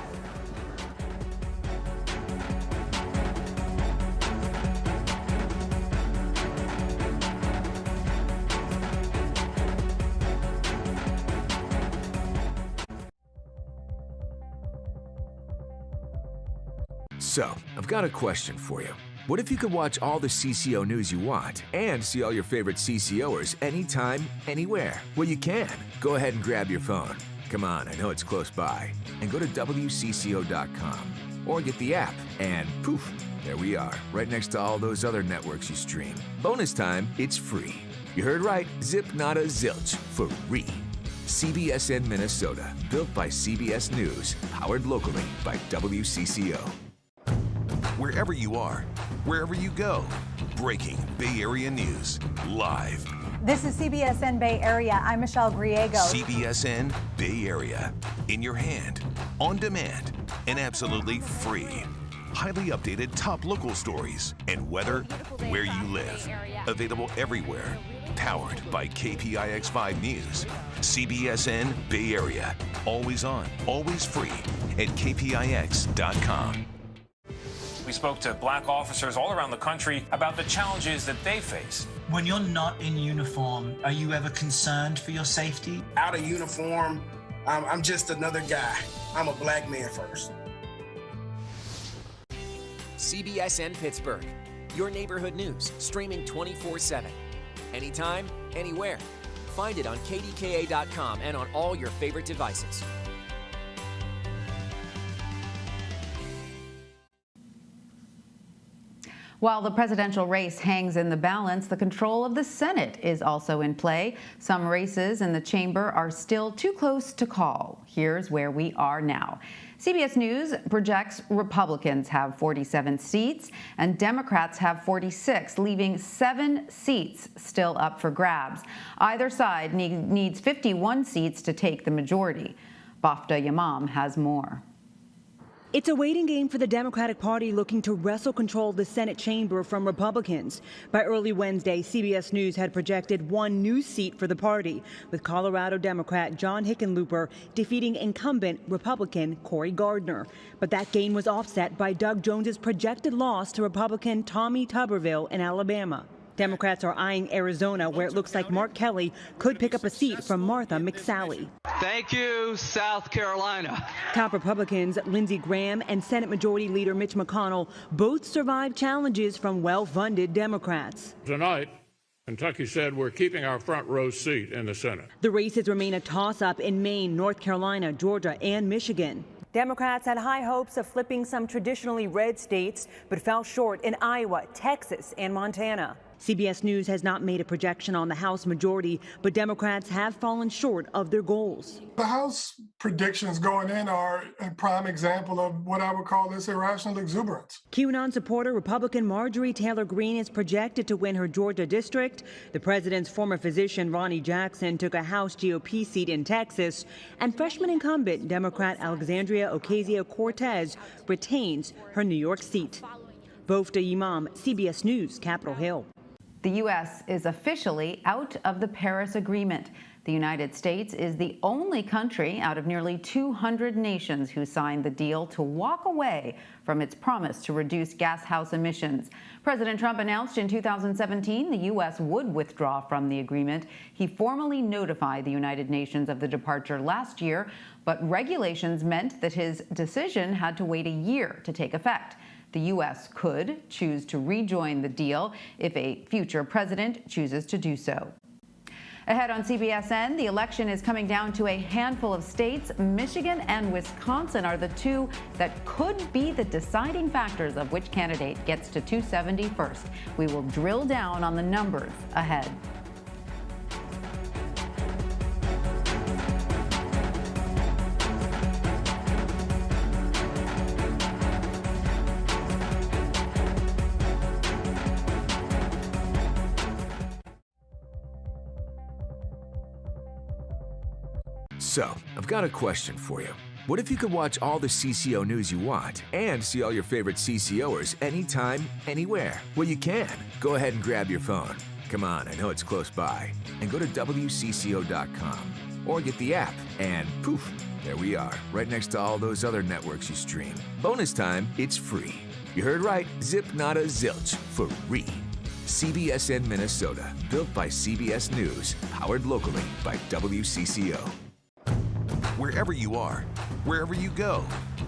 So, I've got a question for you. What if you could watch all the CCO news you want and see all your favorite CCOers anytime, anywhere? Well, you can. Go ahead and grab your phone. Come on, I know it's close by. And go to WCCO.com or get the app and poof, there we are, right next to all those other networks you stream. Bonus time, it's free. You heard right, zip nada zilch, for free. CBSN Minnesota, built by CBS News, powered locally by WCCO. Wherever you are, wherever you go, breaking Bay Area news, live. This is CBSN Bay Area. I'm Michelle Griego. CBSN Bay Area. In your hand, on demand, and absolutely free. Highly updated top local stories and weather where you live. Available everywhere. Powered by KPIX5 News. CBSN Bay Area. Always on, always free at KPIX.com. We spoke to black officers all around the country about the challenges that they face. When you're not in uniform, are you ever concerned for your safety? Out of uniform, I'm just another guy. I'm a black man first. CBSN Pittsburgh. Your neighborhood news, streaming 24/7. Anytime, anywhere. Find it on kdka.com and on all your favorite devices. While the presidential race hangs in the balance, the control of the Senate is also in play. Some races in the chamber are still too close to call. Here's where we are now. CBS News projects Republicans have 47 seats and Democrats have 46, leaving 7 seats still up for grabs. Either side needs 51 seats to take the majority. Bafta Yamam has more. It's a waiting game for the Democratic Party looking to wrestle control of the Senate chamber from Republicans. By early Wednesday, CBS News had projected 1 new seat for the party, with Colorado Democrat John Hickenlooper defeating incumbent Republican Cory Gardner. But that gain was offset by Doug Jones's projected loss to Republican Tommy Tuberville in Alabama. Democrats are eyeing Arizona, where it looks like Mark Kelly could pick up a seat from Martha McSally. Thank you, South Carolina. Top Republicans Lindsey Graham and Senate Majority Leader Mitch McConnell both survived challenges from well-funded Democrats. Tonight, Kentucky said we're keeping our front row seat in the Senate. The races remain a toss-up in Maine, North Carolina, Georgia, and Michigan. Democrats had high hopes of flipping some traditionally red states, but fell short in Iowa, Texas, and Montana. CBS News has not made a projection on the House majority, but Democrats have fallen short of their goals. The House predictions going in are a prime example of what I would call this irrational exuberance. QAnon supporter Republican Marjorie Taylor Greene is projected to win her Georgia district. The president's former physician Ronnie Jackson took a House GOP seat in Texas, and freshman incumbent Democrat Alexandria Ocasio-Cortez retains her New York seat. Bafta Imam, CBS News, Capitol Hill. The U.S. is officially out of the Paris Agreement. The United States is the only country out of nearly 200 nations who signed the deal to walk away from its promise to reduce gas-house emissions. President Trump announced in 2017 the U.S. would withdraw from the agreement. He formally notified the United Nations of the departure last year, but regulations meant that his decision had to wait a year to take effect. The U.S. could choose to rejoin the deal if a future president chooses to do so. Ahead on CBSN, the election is coming down to a handful of states. Michigan and Wisconsin are the two that could be the deciding factors of which candidate gets to 270 first. We will drill down on the numbers ahead. So, I've got a question for you. What if you could watch all the CCO news you want and see all your favorite CCOers anytime, anywhere? Well, you can. Go ahead and grab your phone. Come on, I know it's close by. And go to WCCO.com or get the app and poof, there we are, right next to all those other networks you stream. Bonus time, it's free. You heard right, zip nada zilch, for free. CBSN Minnesota, built by CBS News, powered locally by WCCO. Wherever you are, wherever you go,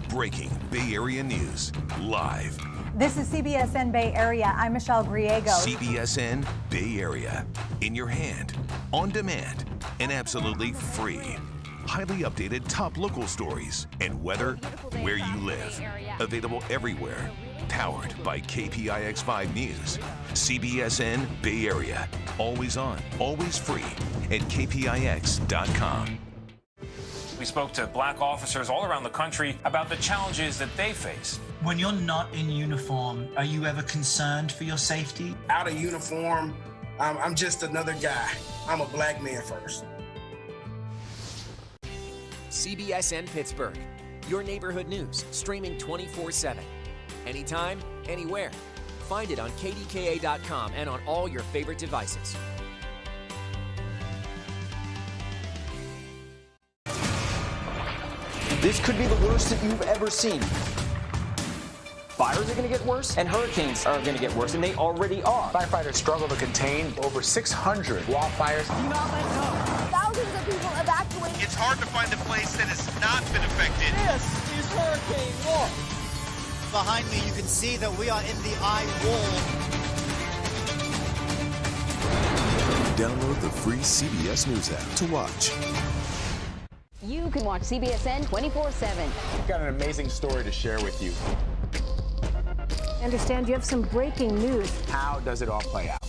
breaking Bay Area news, live. This is CBSN Bay Area. I'm Michelle Griego. CBSN Bay Area. In your hand, on demand, and absolutely free. Highly updated top local stories and weather where you live. Available everywhere. Powered by KPIX5 News. CBSN Bay Area. Always on, always free at KPIX.com. We spoke to black officers all around the country about the challenges that they face. When you're not in uniform, are you ever concerned for your safety? Out of uniform, I'm just another guy. I'm a black man first. CBSN Pittsburgh, your neighborhood news, streaming 24/7. Anytime, anywhere. Find it on kdka.com and on all your favorite devices. This could be the worst that you've ever seen. Fires are going to get worse, and hurricanes are going to get worse, and they already are. Firefighters struggle to contain over 600 wildfires. Do not let go. Thousands of people evacuated. It's hard to find a place that has not been affected. This is hurricane watch. Behind me, you can see that we are in the eye wall. Download the free CBS News app to watch. You can watch CBSN 24/7. We've got an amazing story to share with you. I understand you have some breaking news. How does it all play out?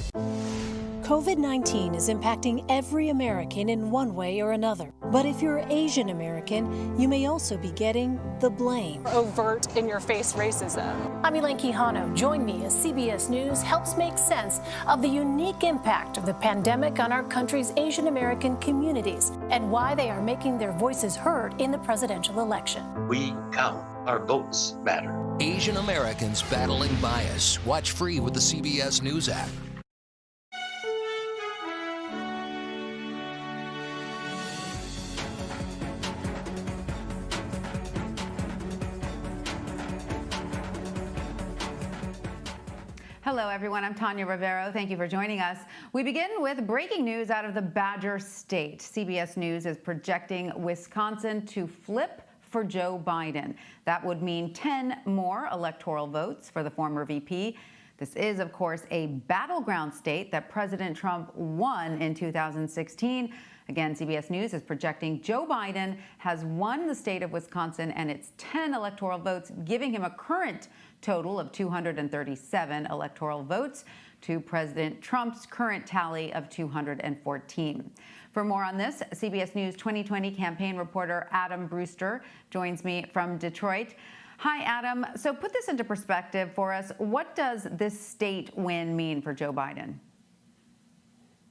COVID-19 is impacting every American in one way or another. But if you're Asian American, you may also be getting the blame. Overt, in-your-face racism. I'm Elaine Quijano. Join me as CBS News helps make sense of the unique impact of the pandemic on our country's Asian American communities and why they are making their voices heard in the presidential election. We count. Our votes matter. Asian Americans battling bias. Watch free with the CBS News app. Hello, everyone. I'm Tanya Rivero. Thank you for joining us. We begin with breaking news out of the Badger State. CBS News is projecting Wisconsin to flip for Joe Biden. That would mean 10 more electoral votes for the former VP. This is, of course, a battleground state that President Trump won in 2016. Again, CBS News is projecting Joe Biden has won the state of Wisconsin and its 10 electoral votes, giving him a current total of 237 electoral votes to President Trump's current tally of 214. For more on this, CBS News 2020 campaign reporter Adam Brewster joins me from Detroit. Hi, Adam. So put this into perspective for us. What does this state win mean for Joe Biden?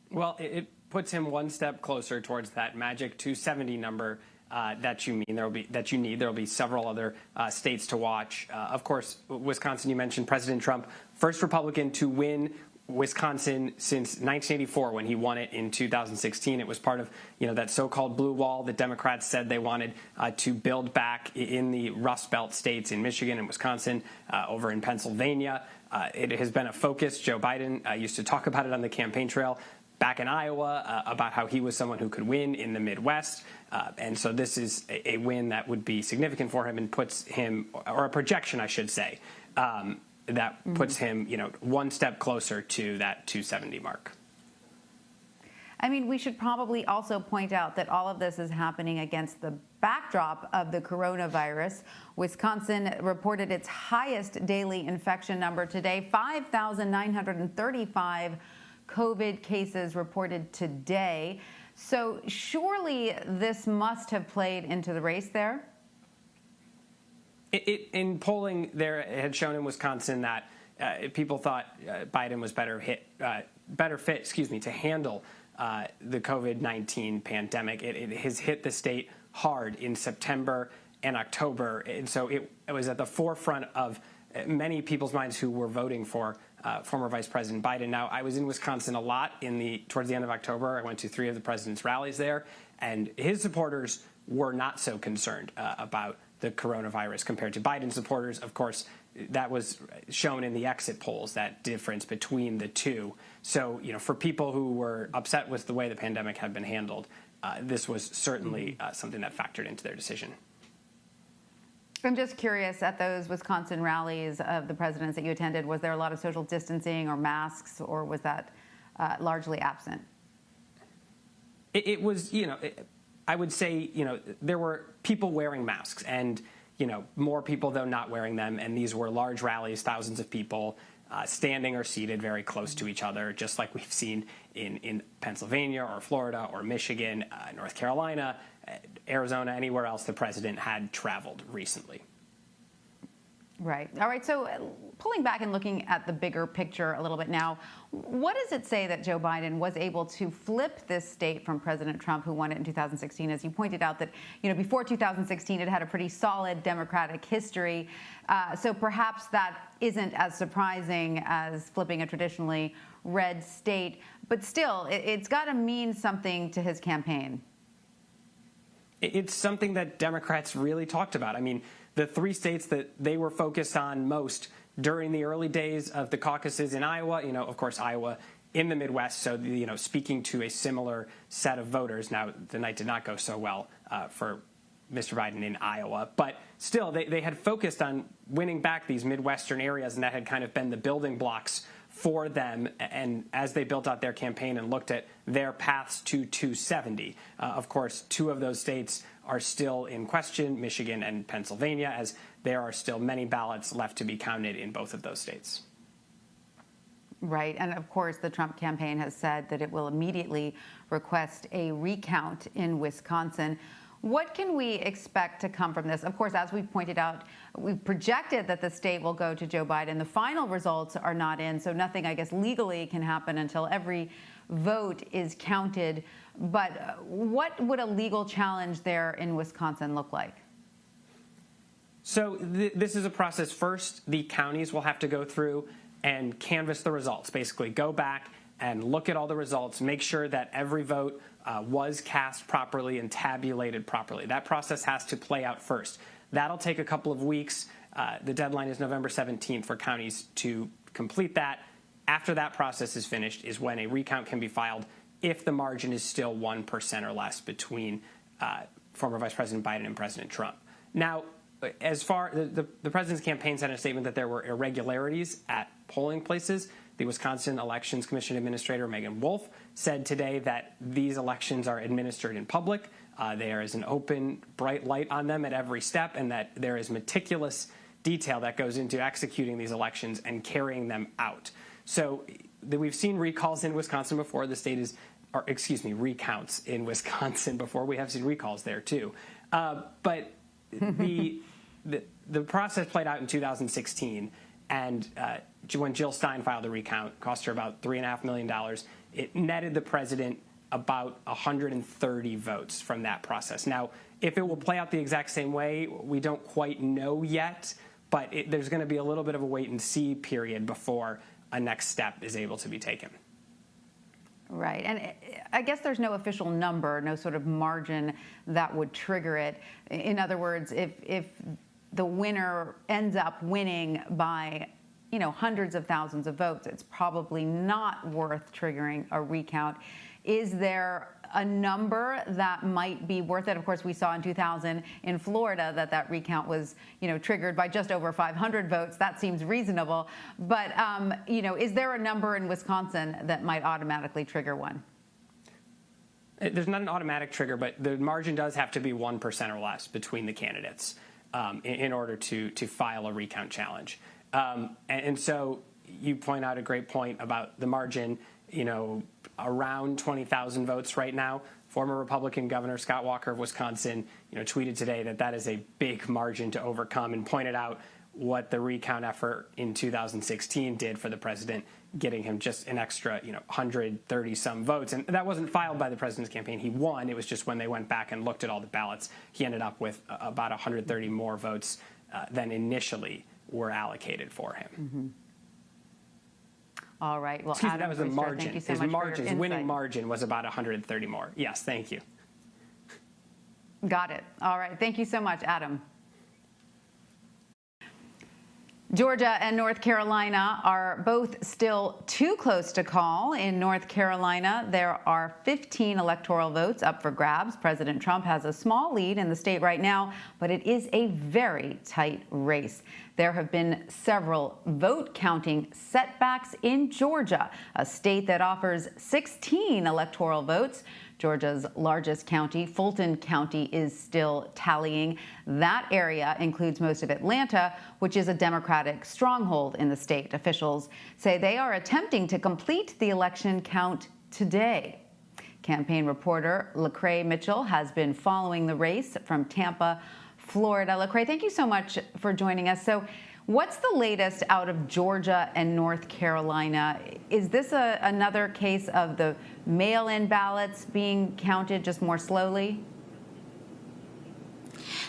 Well, it puts him one step closer towards that magic 270 number that you need. There will be several other states to watch. Of course, Wisconsin, you mentioned President Trump, first Republican to win Wisconsin since 1984 when he won it in 2016. It was part of that so-called blue wall that Democrats said they wanted to build back in the Rust Belt states in Michigan and Wisconsin, over in Pennsylvania. It has been a focus. Joe Biden used to talk about it on the campaign trail back in Iowa about how he was someone who could win in the Midwest. And so this is a win that would be significant for him and puts him, or a projection, I should say, that puts him, one step closer to that 270 mark. I mean, we should probably also point out that all of this is happening against the backdrop of the coronavirus. Wisconsin reported its highest daily infection number today, 5,935 COVID cases reported today. So surely this must have played into the race there? In polling there, it had shown in Wisconsin that people thought Biden was better fit, to handle the COVID-19 pandemic. It has hit the state hard in September and October, and so it was at the forefront of many people's minds who were voting for former Vice President Biden. Now, I was in Wisconsin a lot towards the end of October. I went to 3 of the president's rallies there, and his supporters were not so concerned about the coronavirus compared to Biden's supporters. Of course, that was shown in the exit polls, that difference between the two. So, for people who were upset with the way the pandemic had been handled, this was certainly something that factored into their decision. I'm just curious, at those Wisconsin rallies of the presidents that you attended, was there a lot of social distancing or masks, or was that largely absent? It was, I would say, there were people wearing masks and, more people, though, not wearing them. And these were large rallies, thousands of people standing or seated very close to each other, just like we've seen in Pennsylvania or Florida or Michigan, North Carolina, Arizona, anywhere else the president had traveled recently. Right. All right. So pulling back and looking at the bigger picture a little bit now, what does it say that Joe Biden was able to flip this state from President Trump, who won it in 2016? As you pointed out, that before 2016, it had a pretty solid Democratic history. So perhaps that isn't as surprising as flipping a traditionally red state. But still, it's got to mean something to his campaign. It's something that Democrats really talked about. I mean, the three states that they were focused on most during the early days of the caucuses in Iowa, of course, Iowa in the Midwest, so, speaking to a similar set of voters. Now, the night did not go so well for Mr. Biden in Iowa, but still, they had focused on winning back these Midwestern areas, and that had kind of been the building blocks for them, and as they built out their campaign and looked at their paths to 270. Of course, two of those states are still in question, Michigan and Pennsylvania, as there are still many ballots left to be counted in both of those states. Right. And of course, the Trump campaign has said that it will immediately request a recount in Wisconsin. What can we expect to come from this? Of course, as we've pointed out, we've projected that the state will go to Joe Biden. The final results are not in, so nothing, I guess, legally can happen until every vote is counted. But what would a legal challenge there in Wisconsin look like? So this is a process. First, the counties will have to go through and canvass the results, basically go back and look at all the results, make sure that every vote was cast properly and tabulated properly. That process has to play out first. That'll take a couple of weeks. The deadline is November 17th for counties to complete that. After that process is finished is when a recount can be filed if the margin is still 1% or less between former Vice President Biden and President Trump. Now, as far the president's campaign sent a statement that there were irregularities at polling places. The Wisconsin Elections Commission Administrator Megan Wolf said today that these elections are administered in public. There is an open, bright light on them at every step, and that there is meticulous detail that goes into executing these elections and carrying them out. So we've seen recalls in Wisconsin before. The state is, or excuse me, recounts in Wisconsin before. We have seen recalls there too. But the process played out in 2016, and when Jill Stein filed a recount, cost her about $3.5 million. It netted the president about 130 votes from that process. Now, if it will play out the exact same way, we don't quite know yet, but there's going to be a little bit of a wait-and-see period before a next step is able to be taken. Right. And I guess there's no official number, no sort of margin that would trigger it. In other words, if the winner ends up winning by, hundreds of thousands of votes, it's probably not worth triggering a recount. Is there a number that might be worth it? Of course, we saw in 2000 in Florida that recount was, triggered by just over 500 votes. That seems reasonable. But, is there a number in Wisconsin that might automatically trigger one? There's not an automatic trigger, but the margin does have to be 1% or less between the candidates in order to file a recount challenge. And so you point out a great point about the margin, around 20,000 votes right now. Former Republican Governor Scott Walker of Wisconsin, tweeted today that is a big margin to overcome, and pointed out what the recount effort in 2016 did for the president, getting him just an extra, 130 some votes. And that wasn't filed by the president's campaign. He won. It was just when they went back and looked at all the ballots, he ended up with about 130 more votes than initially were allocated for him. Mm-hmm. All right. Well, Excuse me, Adam, that was the margin. Thank you so His much margin, for your his winning insight. margin was about 130 more. Yes, thank you. Got it. All right. Thank you so much, Adam. Georgia and North Carolina are both still too close to call. In North Carolina, there are 15 electoral votes up for grabs. President Trump has a small lead in the state right now, but it is a very tight race. There have been several vote counting setbacks in Georgia, a state that offers 16 electoral votes. Georgia's largest county, Fulton County, is still tallying. That area includes most of Atlanta, which is a Democratic stronghold in the state. Officials say they are attempting to complete the election count today. Campaign reporter Lecrae Mitchell has been following the race from Tampa, Florida. Lecrae, thank you so much for joining us. So What's the latest out of Georgia and North Carolina? Is this another case of the mail-in ballots being counted just more slowly?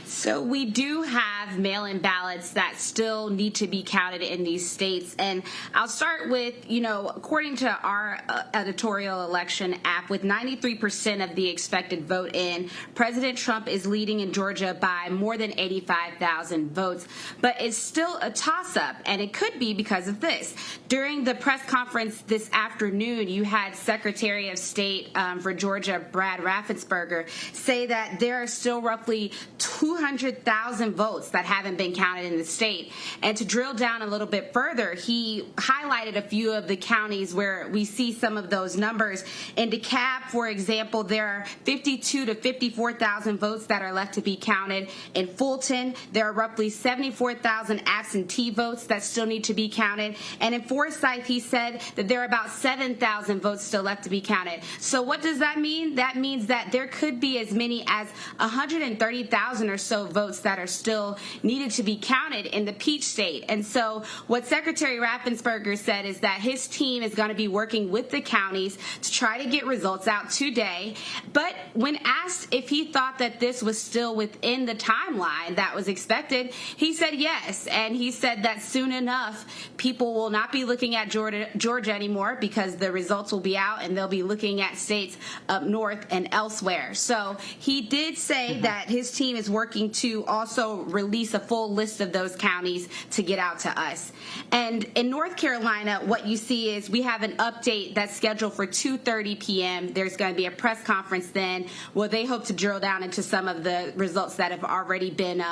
So we do have mail-in ballots that still need to be counted in these states. And I'll start with, according to our editorial election app, with 93% of the expected vote in, President Trump is leading in Georgia by more than 85,000 votes. But it's still a toss-up, and it could be because of this. During the press conference this afternoon, you had Secretary of State for Georgia, Brad Raffensperger, say that there are still roughly 200,000 votes that haven't been counted in the state. And to drill down a little bit further, he highlighted a few of the counties where we see some of those numbers. In DeKalb, for example, there are 52 to 54,000 votes that are left to be counted. In Fulton, there are roughly 74,000 absentee votes that still need to be counted. And in Forsyth, he said that there are about 7,000 votes still left to be counted. So what does that mean? That means that there could be as many as 130,000 or so votes that are still needed to be counted in the Peach State. And so what Secretary Raffensperger said is that his team is going to be working with the counties to try to get results out today. But when asked if he thought that this was still within the timeline that was expected, he said yes. And he said that soon enough, people will not be looking at Georgia anymore because the results will be out and they'll be looking at states up north and elsewhere. So he did say that his team is working to also release a full list of those counties to get out to us. And in North Carolina, what you see is we have an update that's scheduled for 2:30 p.m. There's going to be a press conference then where they hope to drill down into some of the results that have already been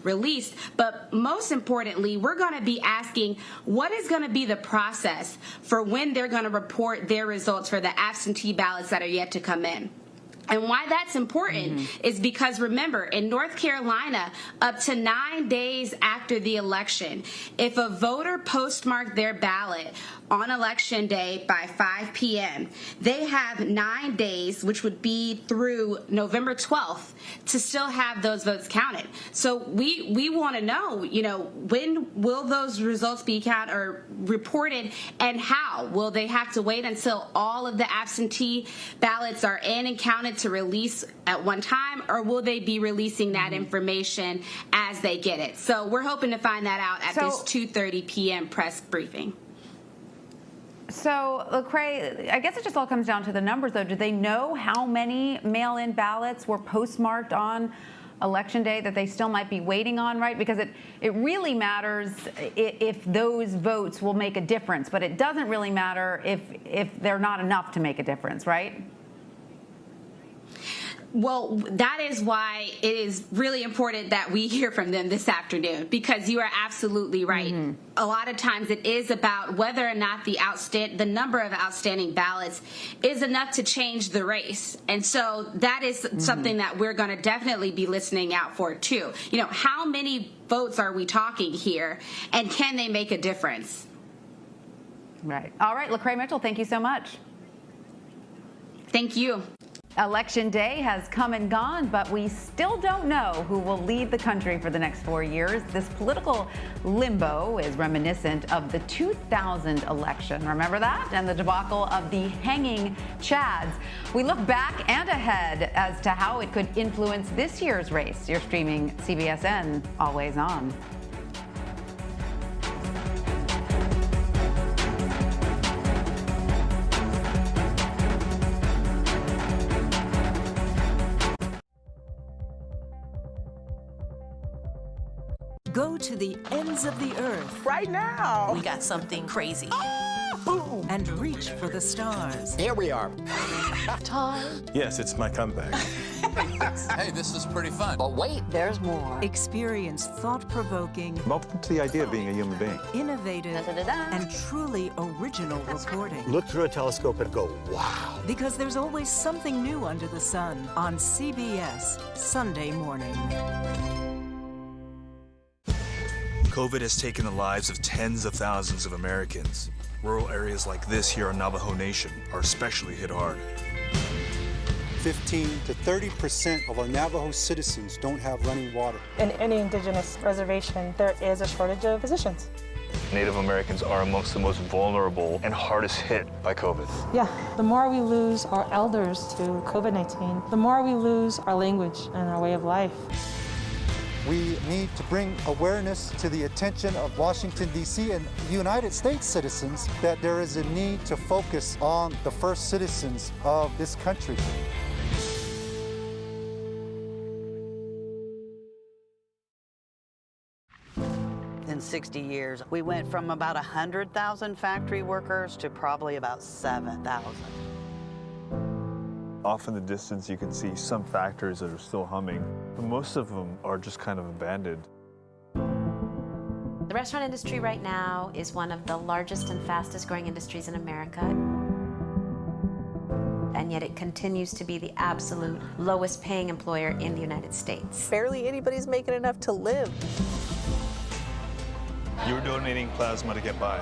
released. But most importantly, we're going to be asking what is going to be the process for when they're going to report their results for the absentee ballots that are yet to come in. And why that's important is because, remember, in North Carolina, up to 9 days after the election, if a voter postmarked their ballot on Election Day by 5 p.m., they have 9 days, which would be through November 12th, to still have those votes counted. So we want to know, when will those results be counted or reported, and how? Will they have to wait until all of the absentee ballots are in and counted to release at one time, or will they be releasing that information as they get it? So we're hoping to find that out at this 2:30 p.m. press briefing. So, Lecrae, I guess it just all comes down to the numbers, though. Do they know how many mail-in ballots were postmarked on Election Day that they still might be waiting on, right? Because it really matters if those votes will make a difference, but it doesn't really matter if they're not enough to make a difference, right? Well, that is why it is really important that we hear from them this afternoon, because you are absolutely right. A lot of times it is about whether or not the number of outstanding ballots is enough to change the race. And so that is something that we're going to definitely be listening out for, too. How many votes are we talking here, and can they make a difference? Right. All right, Lecrae Mitchell, thank you so much. Thank you. Election day has come and gone, but we still don't know who will lead the country for the next 4 years. This political limbo is reminiscent of the 2000 election. Remember that? And the debacle of the hanging Chads. We look back and ahead as to how it could influence this year's race. You're streaming CBSN Always On. Go to the ends of the earth. Right now. We got something crazy. And reach for the stars. Here we are. Time. Yes, it's my comeback. Hey, this is pretty fun. But wait, there's more. Experience thought-provoking. Welcome to the idea of being a human being. Innovative and truly original reporting. Look through a telescope and go, wow. Because there's always something new under the sun on CBS Sunday morning. COVID has taken the lives of tens of thousands of Americans. Rural areas like this here on Navajo Nation are especially hit hard. 15 to 30% of our Navajo citizens don't have running water. In any indigenous reservation, there is a shortage of physicians. Native Americans are amongst the most vulnerable and hardest hit by COVID. Yeah, the more we lose our elders to COVID-19, the more we lose our language and our way of life. We need to bring awareness to the attention of Washington, D.C. and United States citizens that there is a need to focus on the first citizens of this country. In 60 years, we went from about 100,000 factory workers to probably about 7,000. Off in the distance, you can see some factories that are still humming, but most of them are just kind of abandoned. The restaurant industry right now is one of the largest and fastest growing industries in America. And yet it continues to be the absolute lowest paying employer in the United States. Barely anybody's making enough to live. You were donating plasma to get by.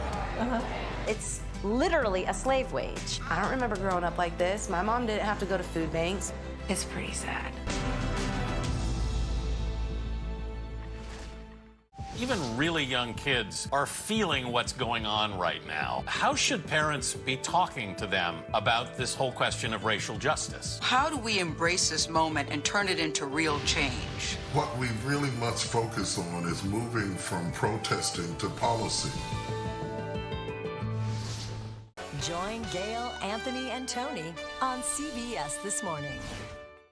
It's literally a slave wage. I don't remember growing up like this. My mom didn't have to go to food banks. It's pretty sad. Even really young kids are feeling what's going on right now. How should parents be talking to them about this whole question of racial justice? How do we embrace this moment and turn it into real change? What we really must focus on is moving from protesting to policy. Join Gail, Anthony, and Tony on CBS This Morning.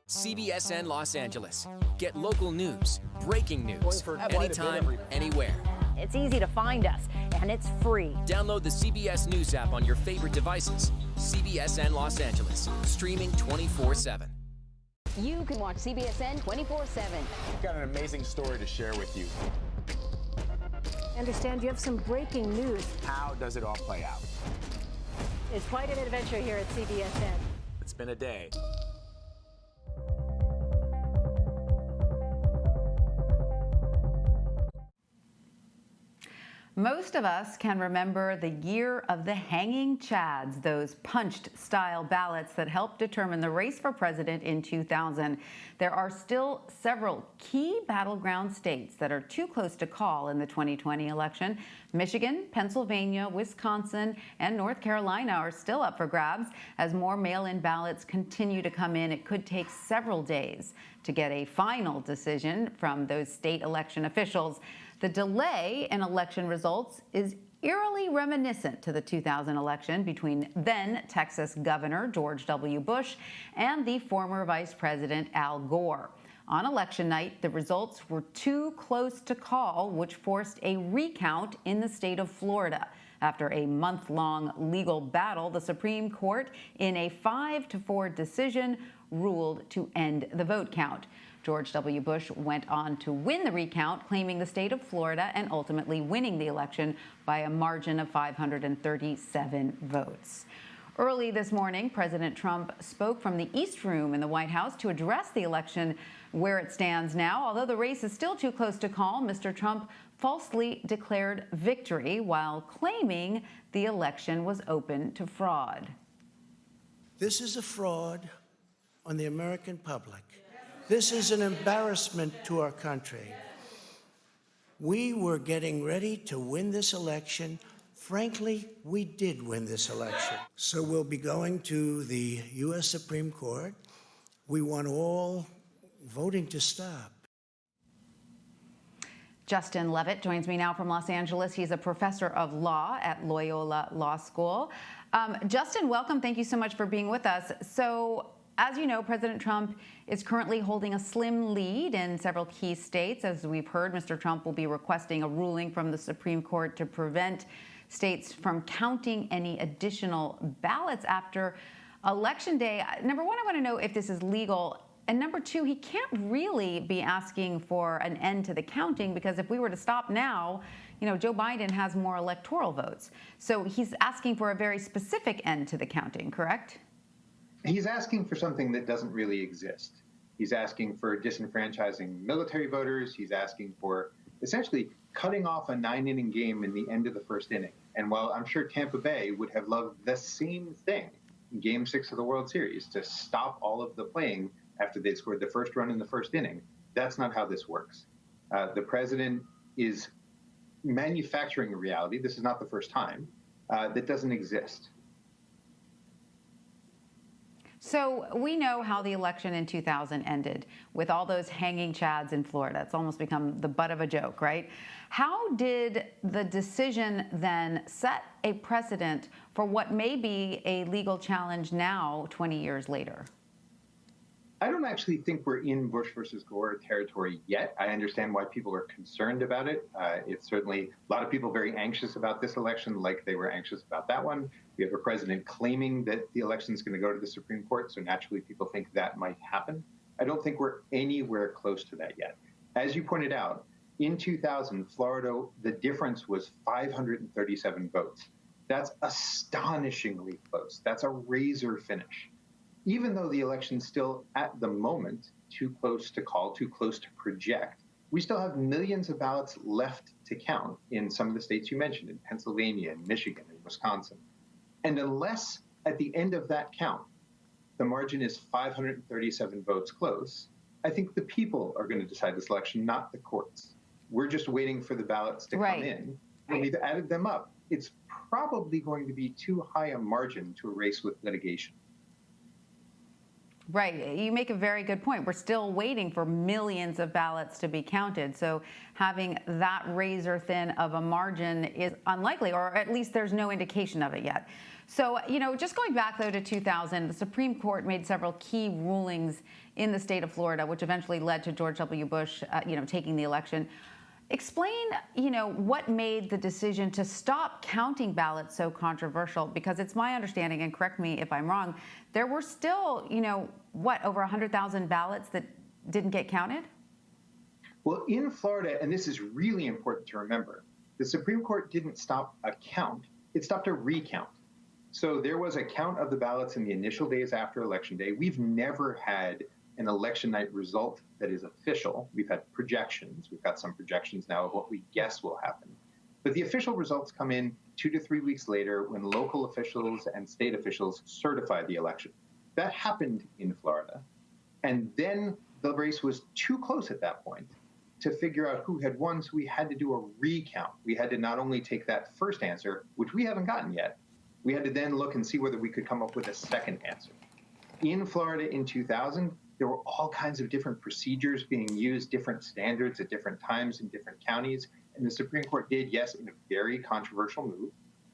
CBSN Los Angeles. Get local news, breaking news, anytime, anywhere. It's easy to find us, and it's free. Download the CBS News app on your favorite devices. CBSN Los Angeles, streaming 24/7. You can watch CBSN 24/7. We've got an amazing story to share with you. I understand you have some breaking news. How does it all play out? It's quite an adventure here at CBSN. It's been a day. Most of us can remember the year of the hanging chads, those punched-style ballots that helped determine the race for president in 2000. There are still several key battleground states that are too close to call in the 2020 election. Michigan, Pennsylvania, Wisconsin, and North Carolina are still up for grabs. As more mail-in ballots continue to come in, it could take several days to get a final decision from those state election officials. The delay in election results is eerily reminiscent to the 2000 election between then Texas Governor George W. Bush and the former Vice President Al Gore. On election night, the results were too close to call, which forced a recount in the state of Florida. After a month-long legal battle, the Supreme Court, in a 5-4 decision, ruled to end the vote count. George W. Bush went on to win the recount, claiming the state of Florida and ultimately winning the election by a margin of 537 votes. Early this morning, President Trump spoke from the East Room in the White House to address the election where it stands now. Although the race is still too close to call, Mr. Trump falsely declared victory while claiming the election was open to fraud. This is a fraud on the American public. This is an embarrassment to our country. We were getting ready to win this election. Frankly, we did win this election. So we'll be going to the U.S. Supreme Court. We want all voting to stop. Justin Levitt joins me now from Los Angeles. He's a professor of law at Loyola Law School. Justin, welcome. Thank you so much for being with us. So, as you know, President Trump is currently holding a slim lead in several key states. As we've heard, Mr. Trump will be requesting a ruling from the Supreme Court to prevent states from counting any additional ballots after Election Day. Number one, I want to know if this is legal. And number two, he can't really be asking for an end to the counting, because if we were to stop now, you know, Joe Biden has more electoral votes. So he's asking for a very specific end to the counting, correct? He's asking for something that doesn't really exist. He's asking for disenfranchising military voters. He's asking for essentially cutting off a 9-inning game in the end of the first inning. And while I'm sure Tampa Bay would have loved the same thing, in Game 6 of the World Series to stop all of the playing after they scored the first run in the first inning. That's not how this works. The president is manufacturing a reality. This is not the first time that doesn't exist. So we know how the election in 2000 ended with all those hanging chads in Florida. It's almost become the butt of a joke, right? How did the decision then set a precedent for what may be a legal challenge now, 20 years later? I don't actually think we're in Bush versus Gore territory yet. I understand why people are concerned about it. It's certainly a lot of people very anxious about this election, like they were anxious about that one. We have a president claiming that the election is going to go to the Supreme Court, so naturally people think that might happen. I don't think we're anywhere close to that yet. As you pointed out, in 2000, Florida, the difference was 537 votes. That's astonishingly close. That's a razor finish. Even though the election's still, at the moment, too close to call, too close to project, we still have millions of ballots left to count in some of the states you mentioned, in Pennsylvania, and Michigan, and Wisconsin. And unless, at the end of that count, the margin is 537 votes close, I think the people are going to decide this election, not the courts. We're just waiting for the ballots to come in. When we've added them up, it's probably going to be too high a margin to erase with litigation. Right. You make a very good point. We're still waiting for millions of ballots to be counted. So having that razor thin of a margin is unlikely, or at least there's no indication of it yet. So, just going back, though, to 2000, the Supreme Court made several key rulings in the state of Florida, which eventually led to George W. Bush, taking the election. Explain, what made the decision to stop counting ballots so controversial? Because it's my understanding, and correct me if I'm wrong, there were still, over 100,000 ballots that didn't get counted? Well, in Florida, and this is really important to remember, the Supreme Court didn't stop a count, it stopped a recount. So there was a count of the ballots in the initial days after Election Day. We've never had an election night result that is official. We've had projections. We've got some projections now of what we guess will happen. But the official results come in 2 to 3 weeks later when local officials and state officials certify the election. That happened in Florida. And then the race was too close at that point to figure out who had won, so we had to do a recount. We had to not only take that first answer, which we haven't gotten yet, we had to then look and see whether we could come up with a second answer. In Florida in 2000, there were all kinds of different procedures being used, different standards at different times in different counties. And the Supreme Court did, yes, in a very controversial move,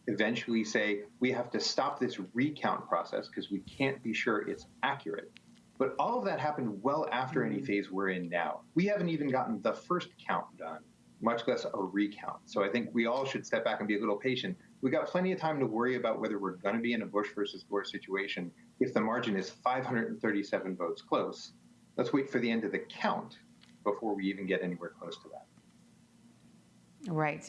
eventually say, we have to stop this recount process because we can't be sure it's accurate. But all of that happened well after any phase we're in now. We haven't even gotten the first count done, much less a recount. So I think we all should step back and be a little patient. We got plenty of time to worry about whether we're going to be in a Bush versus Gore situation if the margin is 537 votes close. Let's wait for the end of the count before we even get anywhere close to that. Right.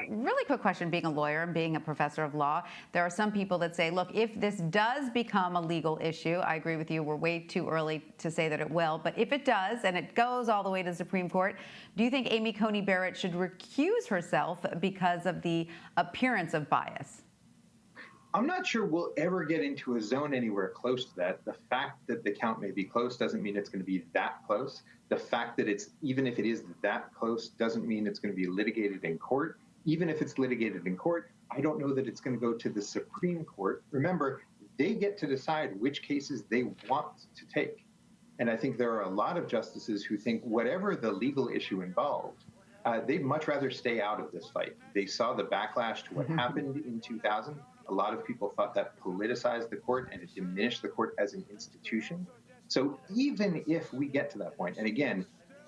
Really quick question, being a lawyer and being a professor of law, there are some people that say, look, if this does become a legal issue, I agree with you, we're way too early to say that it will, but if it does and it goes all the way to the Supreme Court, do you think Amy Coney Barrett should recuse herself because of the appearance of bias? I'm not sure we'll ever get into a zone anywhere close to that. The fact that the count may be close doesn't mean it's going to be that close. The fact that it's, even if it is that close, doesn't mean it's going to be litigated in court. Even if it's litigated in court, I don't know that it's going to go to the Supreme Court. Remember, they get to decide which cases they want to take. And I think there are a lot of justices who think whatever the legal issue involved, they'd much rather stay out of this fight. They saw the backlash to what happened in 2000. A lot of people thought that politicized the court and it diminished the court as an institution. So even if we get to that point, and again,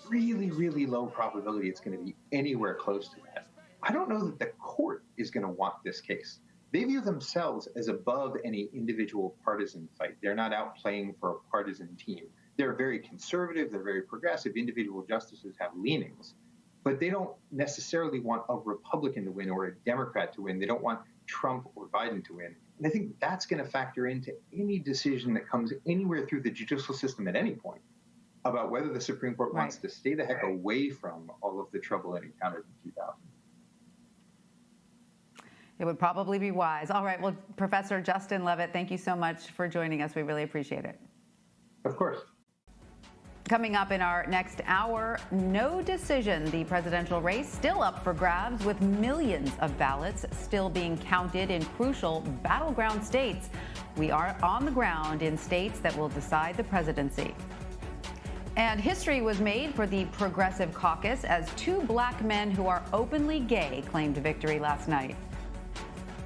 really, really low probability it's going to be anywhere close to that, I don't know that the court is going to want this case. They view themselves as above any individual partisan fight. They're not out playing for a partisan team. They're very conservative, they're very progressive. Individual justices have leanings, but they don't necessarily want a Republican to win or a Democrat to win. They don't want Trump or Biden to win. And I think that's going to factor into any decision that comes anywhere through the judicial system at any point about whether the Supreme Court wants to stay the heck away from all of the trouble it encountered in 2000. It would probably be wise. All right. Well, Professor Justin Levitt, thank you so much for joining us. We really appreciate it. Of course. Coming up in our next hour, no decision. The presidential race still up for grabs with millions of ballots still being counted in crucial battleground states. We are on the ground in states that will decide the presidency. And history was made for the Progressive Caucus as two black men who are openly gay claimed victory last night.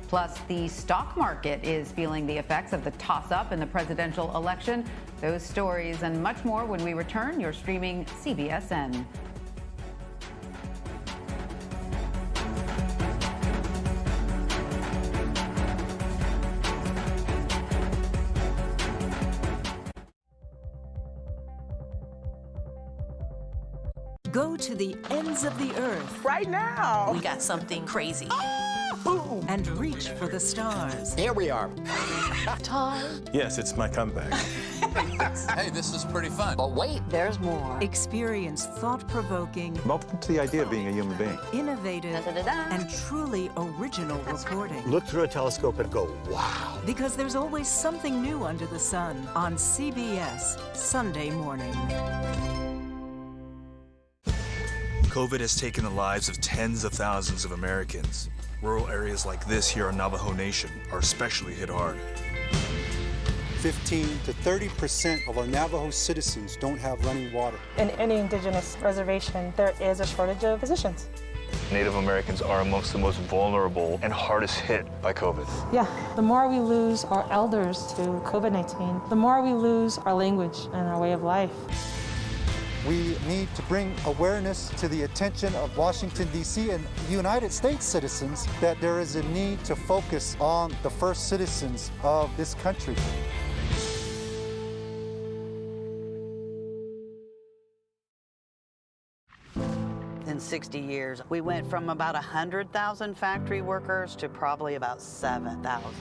Plus, the stock market is feeling the effects of the toss-up in the presidential election. Those stories and much more when we return. You're streaming CBSN. Go to the ends of the earth. Right now. We got something crazy. And reach for the stars. Here we are. Time. Yes, it's my comeback. Hey, this is pretty fun. But wait, there's more. Experience thought-provoking, Welcome to the idea of being a human being. innovative, and truly original reporting. Look through a telescope and go, wow. Because there's always something new under the sun on CBS Sunday morning. COVID has taken the lives of tens of thousands of Americans. Rural areas like this here on Navajo Nation are especially hit hard. 15 to 30% of our Navajo citizens don't have running water. In any indigenous reservation, there is a shortage of physicians. Native Americans are amongst the most vulnerable and hardest hit by COVID. Yeah, the more we lose our elders to COVID-19, the more we lose our language and our way of life. We need to bring awareness to the attention of Washington, D.C. and United States citizens that there is a need to focus on the first citizens of this country. In 60 years, we went from about 100,000 factory workers to probably about 7,000.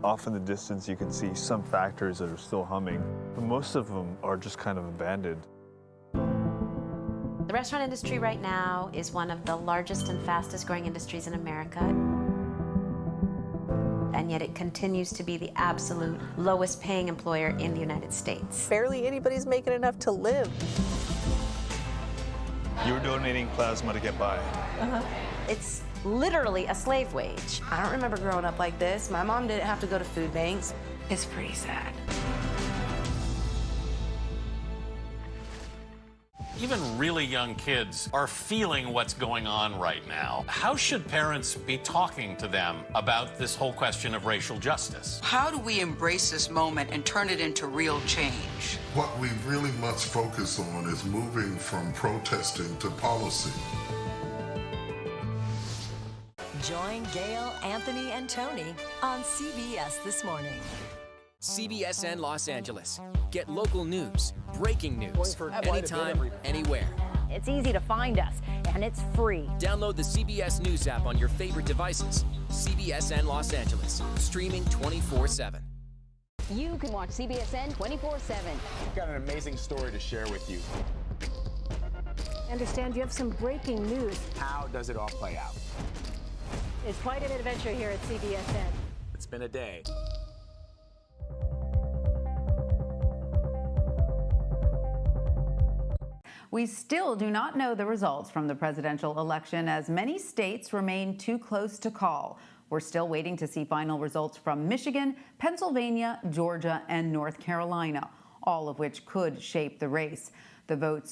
Off in the distance, you can see some factories that are still humming, but most of them are just kind of abandoned. The restaurant industry right now is one of the largest and fastest growing industries in America. And yet it continues to be the absolute lowest paying employer in the United States. Barely anybody's making enough to live. You were donating plasma to get by. It's literally a slave wage. I don't remember growing up like this. My mom didn't have to go to food banks. It's pretty sad. Even really young kids are feeling what's going on right now. How should parents be talking to them about this whole question of racial justice? How do we embrace this moment and turn it into real change? What we really must focus on is moving from protesting to policy. Join Gail, Anthony, and Tony on CBS This Morning. CBSN Los Angeles. Get local news, breaking news, anytime, anywhere. It's easy to find us, and it's free. Download the CBS News app on your favorite devices. CBSN Los Angeles, streaming 24/7. You can watch CBSN 24/7. We've got an amazing story to share with you. I understand you have some breaking news. How does it all play out? It's quite an adventure here at CBSN. It's been a day. We still do not know the results from the presidential election as many states remain too close to call. We're still waiting to see final results from Michigan, Pennsylvania, Georgia, and North Carolina, all of which could shape the race. The votes